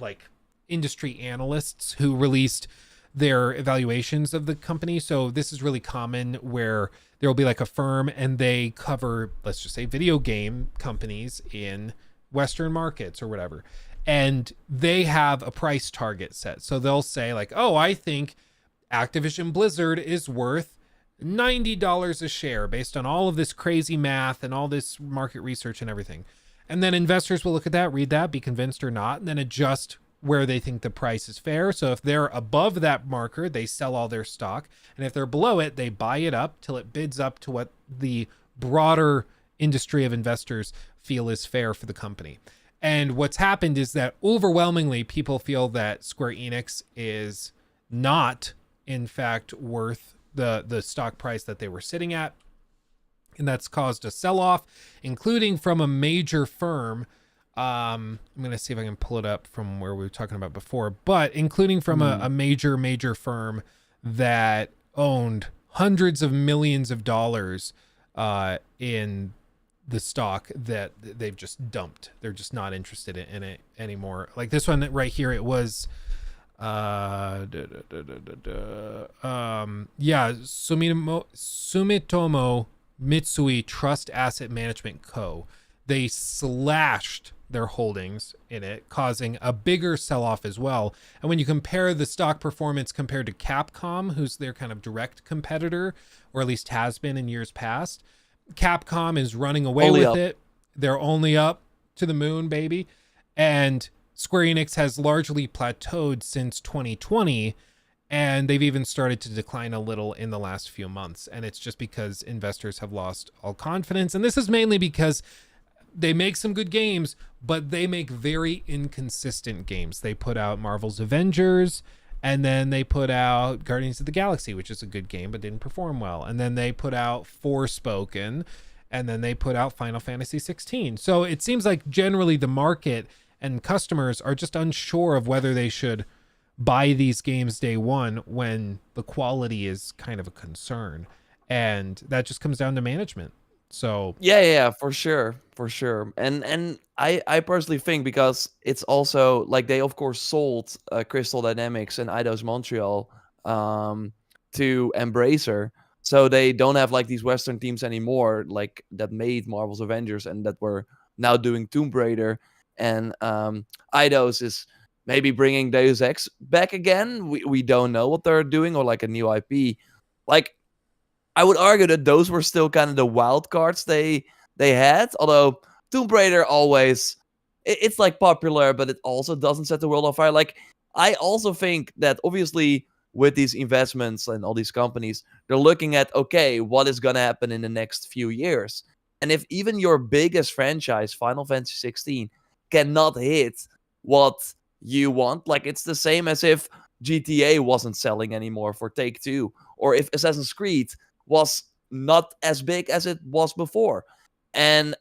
like industry analysts who released their evaluations of the company. So this is really common where there will be like a firm and they cover, let's just say, video game companies in Western markets or whatever. And they have a price target set. So they'll say like, oh, I think Activision Blizzard is worth $90 a share based on all of this crazy math and all this market research and everything. And then investors will look at that, read that, be convinced or not, and then adjust where they think the price is fair. So if they're above that marker, they sell all their stock. And if they're below it, they buy it up till it bids up to what the broader industry of investors feel is fair for the company. And what's happened is that overwhelmingly people feel that Square Enix is not, in fact, worth the stock price that they were sitting at. And that's caused a sell-off, including from a major firm. I'm going to see if I can pull it up from where we were talking about before, but including from a major firm that owned hundreds of millions of dollars in the stock that they've just dumped. They're just not interested in it anymore. Like this one right here, it was Sumitomo Mitsui Trust Asset Management Co. They slashed their holdings in it, causing a bigger sell-off as well. And when you compare the stock performance compared to Capcom, who's their kind of direct competitor, or at least has been in years past, Capcom is running away with it. They're only up to the moon, baby. And Square Enix has largely plateaued since 2020, and they've even started to decline a little in the last few months. And it's just because investors have lost all confidence. And this is mainly because they make some good games, but they make very inconsistent games. They put out Marvel's Avengers, and then they put out Guardians of the Galaxy, which is a good game, but didn't perform well. And then they put out Forspoken, and then they put out Final Fantasy 16. So it seems like generally the market and customers are just unsure of whether they should buy these games day one when the quality is kind of a concern. And that just comes down to management. So yeah, for sure, and I personally think because it's also like they of course sold Crystal Dynamics and Eidos Montreal to Embracer, so they don't have like these Western teams anymore, like that made Marvel's Avengers and that were now doing Tomb Raider, and Eidos is maybe bringing Deus Ex back again. We don't know what they're doing, or like a new IP, like. I would argue that those were still kind of the wild cards they had. Although Tomb Raider always, it's like popular, but it also doesn't set the world on fire. Like I also think that obviously with these investments and all these companies, they're looking at, okay, what is going to happen in the next few years? And if even your biggest franchise, Final Fantasy 16, cannot hit what you want, like it's the same as if GTA wasn't selling anymore for Take-Two, or if Assassin's Creed was not as big as it was before. And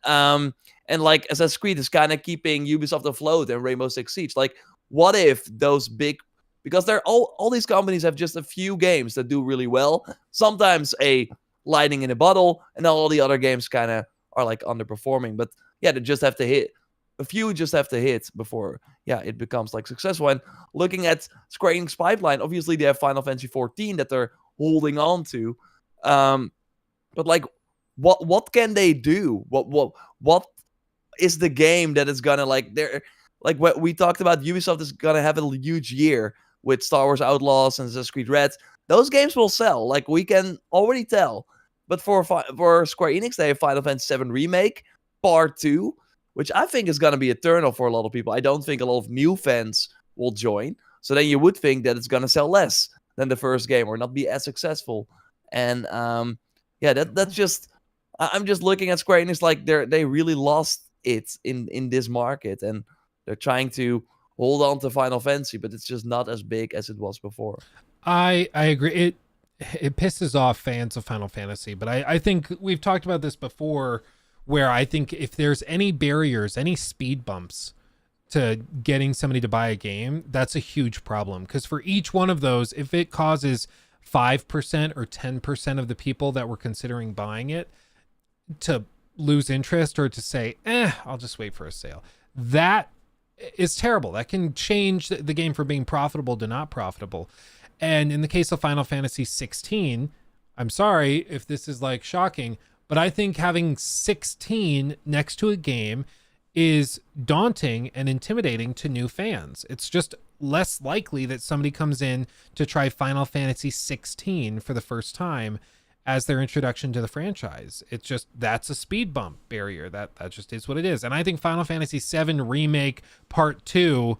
like Assassin's Creed is kind of keeping Ubisoft afloat and Rainbow Six Siege. Like, what if those big, because they're all these companies have just a few games that do really well, sometimes a lightning in a bottle, and all the other games kind of are like underperforming. But yeah, they just have to hit. A few just have to hit before, yeah, it becomes like successful. And looking at Square Enix pipeline, obviously they have Final Fantasy 14 that they're holding on to. But like, what can they do? What is the game that is gonna like? They're like what we talked about. Ubisoft is gonna have a huge year with Star Wars Outlaws and Assassin's Creed Red. Those games will sell. Like we can already tell. But for Square Enix, they have Final Fantasy VII Remake Part 2, which I think is gonna be a turn-off for a lot of people. I don't think a lot of new fans will join. So then you would think that it's gonna sell less than the first game or not be as successful. And yeah, that's just, I'm just looking at Square Enix like they really lost it in this market, and they're trying to hold on to Final Fantasy, but it's just not as big as it was before. I agree. It pisses off fans of Final Fantasy, but I think we've talked about this before, where I think if there's any barriers, any speed bumps to getting somebody to buy a game, that's a huge problem. Because for each one of those, if it causes 5% or 10% of the people that were considering buying it to lose interest or to say, I'll just wait for a sale, that is terrible. That can change the game from being profitable to not profitable. And in the case of Final Fantasy 16, I'm sorry if this is like shocking, but I think having 16 next to a game is daunting and intimidating to new fans. It's just less likely that somebody comes in to try Final Fantasy 16 for the first time as their introduction to the franchise. It's just, that's a speed bump barrier. That just is what it is. And I think Final Fantasy 7 Remake Part 2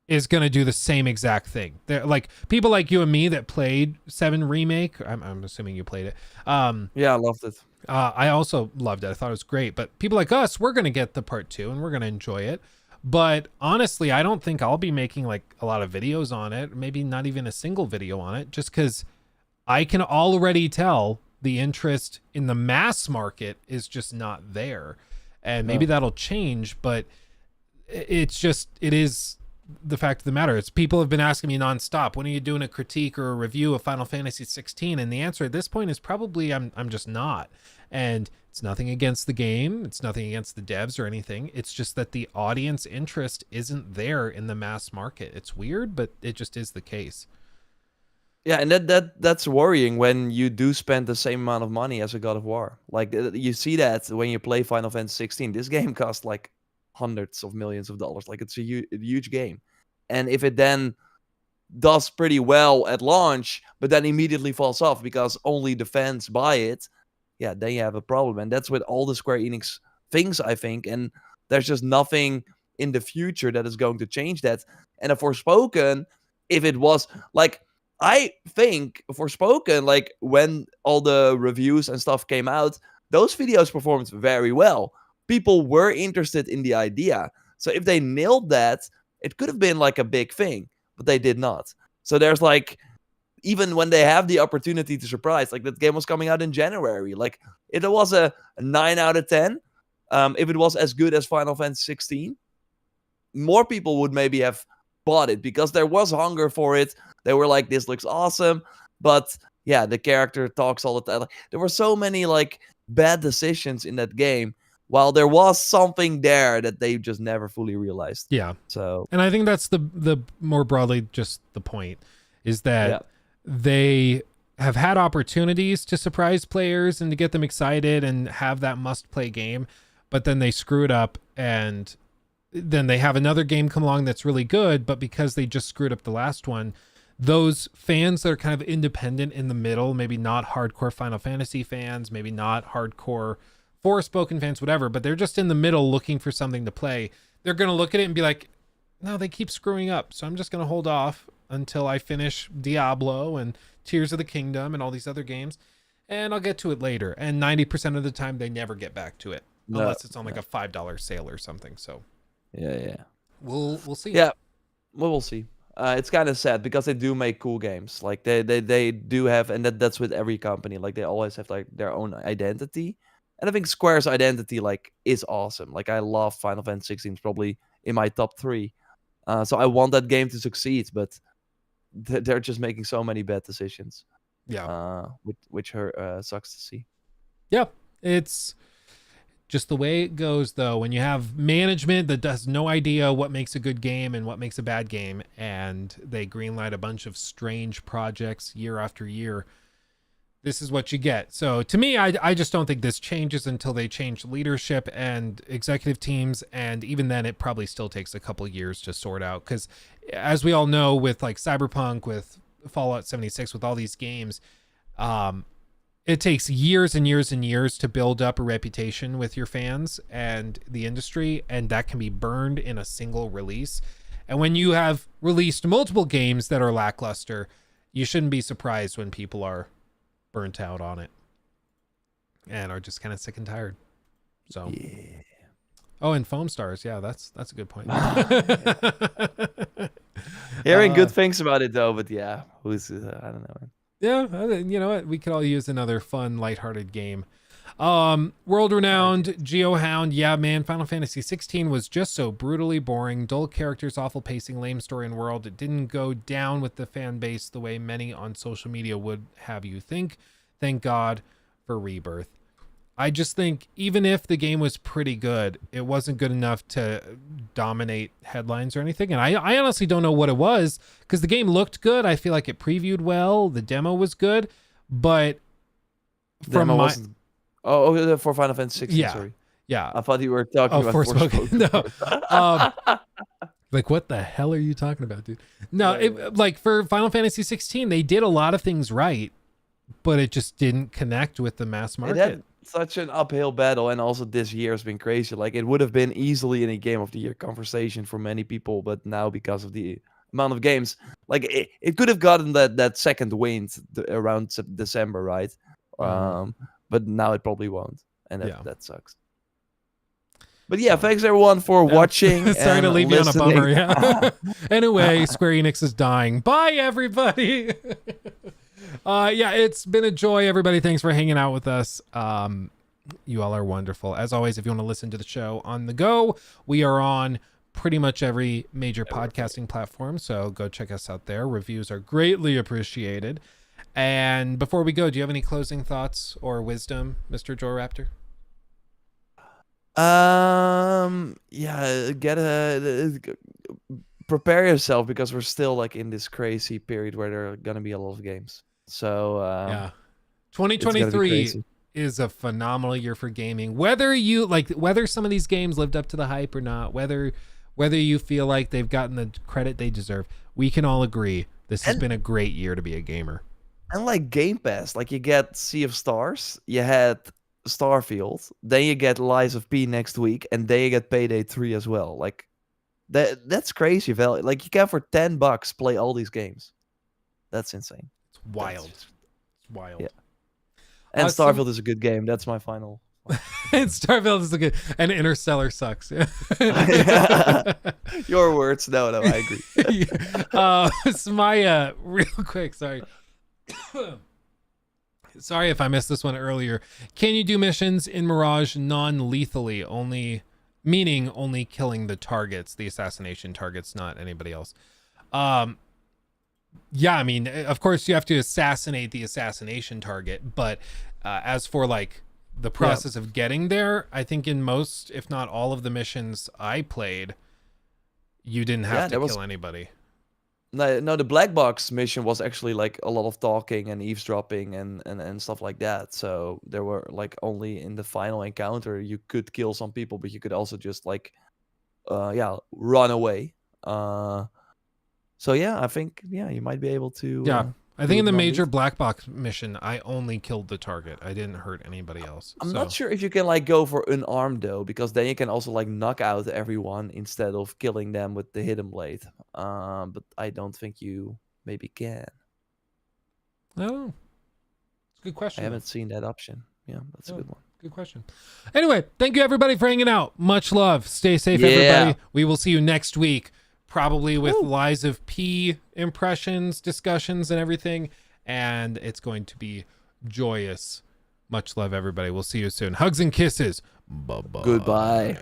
is going to do the same exact thing. They're like people like you and me that played 7 Remake. I'm assuming you played it. Yeah, I loved it. I also loved it. I thought it was great. But people like us, we're going to get the Part 2 and we're going to enjoy it. But honestly, I don't think I'll be making like a lot of videos on it. Maybe not even a single video on it, just because I can already tell the interest in the mass market is just not there. And maybe that'll change, but it is the fact of the matter. It's people have been asking me nonstop, when are you doing a critique or a review of Final Fantasy 16? And the answer at this point is probably I'm just not. And it's nothing against the game. It's nothing against the devs or anything. It's just that the audience interest isn't there in the mass market. It's weird, but it just is the case. Yeah, and that's worrying when you do spend the same amount of money as a God of War. Like you see that when you play Final Fantasy 16. This game costs like hundreds of millions of dollars. Like it's a huge game. And if it then does pretty well at launch, but then immediately falls off because only the fans buy it, yeah, then you have a problem. And that's with all the Square Enix things, I think. And there's just nothing in the future that is going to change that. And a Forspoken, if it was like, I think Forspoken, like when all the reviews and stuff came out, those videos performed very well. People were interested in the idea. So if they nailed that, it could have been like a big thing, but they did not. So there's like, even when they have the opportunity to surprise, like that game was coming out in January, like it was a 9 out of 10. If it was as good as Final Fantasy 16, more people would maybe have bought it because there was hunger for it. They were like, this looks awesome. But yeah, the character talks all the time. Like, there were so many like bad decisions in that game, while there was something there that they just never fully realized. Yeah. So, and I think that's the more broadly just the point is that they have had opportunities to surprise players and to get them excited and have that must-play game, but then they screw it up, and then they have another game come along that's really good, but because they just screwed up the last one, those fans that are kind of independent in the middle, maybe not hardcore Final Fantasy fans, maybe not hardcore Forspoken fans, whatever, but they're just in the middle looking for something to play. They're going to look at it and be like, no, they keep screwing up, so I'm just going to hold off until I finish Diablo and Tears of the Kingdom and all these other games, and I'll get to it later. And 90% of the time, they never get back to it, unless it's on like a $5 sale or something. So yeah. We'll see. Yeah, well, we'll see. It's kind of sad because they do make cool games. Like they do have, and that's with every company. Like they always have like their own identity. And I think Square's identity like is awesome. Like I love Final Fantasy 16. It's probably in my top 3. So I want that game to succeed, but they're just making so many bad decisions. Yeah. Which sucks to see. Yeah, it's just the way it goes, though, when you have management that has no idea what makes a good game and what makes a bad game, and they greenlight a bunch of strange projects year after year. This is what you get. So to me, I just don't think this changes until they change leadership and executive teams. And even then, it probably still takes a couple years to sort out. Because as we all know, with like Cyberpunk, with Fallout 76, with all these games, it takes years and years and years to build up a reputation with your fans and the industry. And that can be burned in a single release. And when you have released multiple games that are lackluster, you shouldn't be surprised when people are burnt out on it and are just kind of sick and tired. So yeah. Oh, and Foam Stars, yeah, that's a good point. Hearing good things about it though, but yeah, I don't know. Yeah, you know what, we could all use another fun lighthearted game. World renowned GeoHound. Yeah, man. Final Fantasy 16 was just so brutally boring. Dull characters, awful pacing, lame story and world. It didn't go down with the fan base the way many on social media would have you think. Thank God for Rebirth. I just think even if the game was pretty good, it wasn't good enough to dominate headlines or anything. And I honestly don't know what it was, because the game looked good. I feel like it previewed well. The demo was good, but from my for Final Fantasy 16, yeah, sorry. yeah. I thought you were talking about Forspoken. No. Like, what the hell are you talking about, dude? No, like for Final Fantasy 16, they did a lot of things right, but it just didn't connect with the mass market. It had such an uphill battle, and also this year has been crazy. Like, it would have been easily in a Game of the Year conversation for many people, but now because of the amount of games, like it could have gotten that second wind around December, right? But now it probably won't, and that sucks. But yeah, thanks everyone for watching. Sorry to leave listening. you on a bummer. Yeah. Anyway, Square Enix is dying. Bye, everybody. Yeah, it's been a joy, everybody. Thanks for hanging out with us. You all are wonderful. As always, if you want to listen to the show on the go, we are on pretty much every major podcasting platform, so go check us out there. Reviews are greatly appreciated. And before we go, do you have any closing thoughts or wisdom, Mr. Joe Raptor? Prepare yourself, because we're still like in this crazy period where there are gonna be a lot of games. So yeah, 2023 is a phenomenal year for gaming. Whether some of these games lived up to the hype or not, whether you feel like they've gotten the credit they deserve, we can all agree this has been a great year to be a gamer. And like Game Pass, like you get Sea of Stars, you had Starfield, then you get Lies of P next week, and then you get Payday 3 as well. Like that's crazy value. Like you can for $10 play all these games. That's insane. It's wild. It's wild. Yeah. And Starfield is a good game. That's my final. And Starfield is a good, and Interstellar sucks. Your words. No, I agree. It's my real quick, sorry. Sorry if I missed this one earlier. Can you do missions in Mirage non-lethally, meaning only killing the targets, the assassination targets, not anybody else? Yeah, I mean, of course you have to assassinate the assassination target, but as for like the process of getting there, I think in most, if not all of the missions I played, you didn't have to kill anybody. No, the black box mission was actually like a lot of talking and eavesdropping and stuff like that. So there were like only in the final encounter you could kill some people, but you could also just like run away. So yeah, I think you might be able to. Yeah, I think in the major black box mission, I only killed the target. I didn't hurt anybody else. I'm not sure if you can like go for unarmed though, because then you can also like knock out everyone instead of killing them with the hidden blade. But I don't think you maybe can. Oh, it's a good question. I haven't seen that option. Yeah, that's a good one. Good question. Anyway, thank you everybody for hanging out. Much love. Stay safe, everybody. We will see you next week. Probably with Lies of P impressions, discussions, and everything. And it's going to be joyous. Much love, everybody. We'll see you soon. Hugs and kisses. Bye-bye. Goodbye.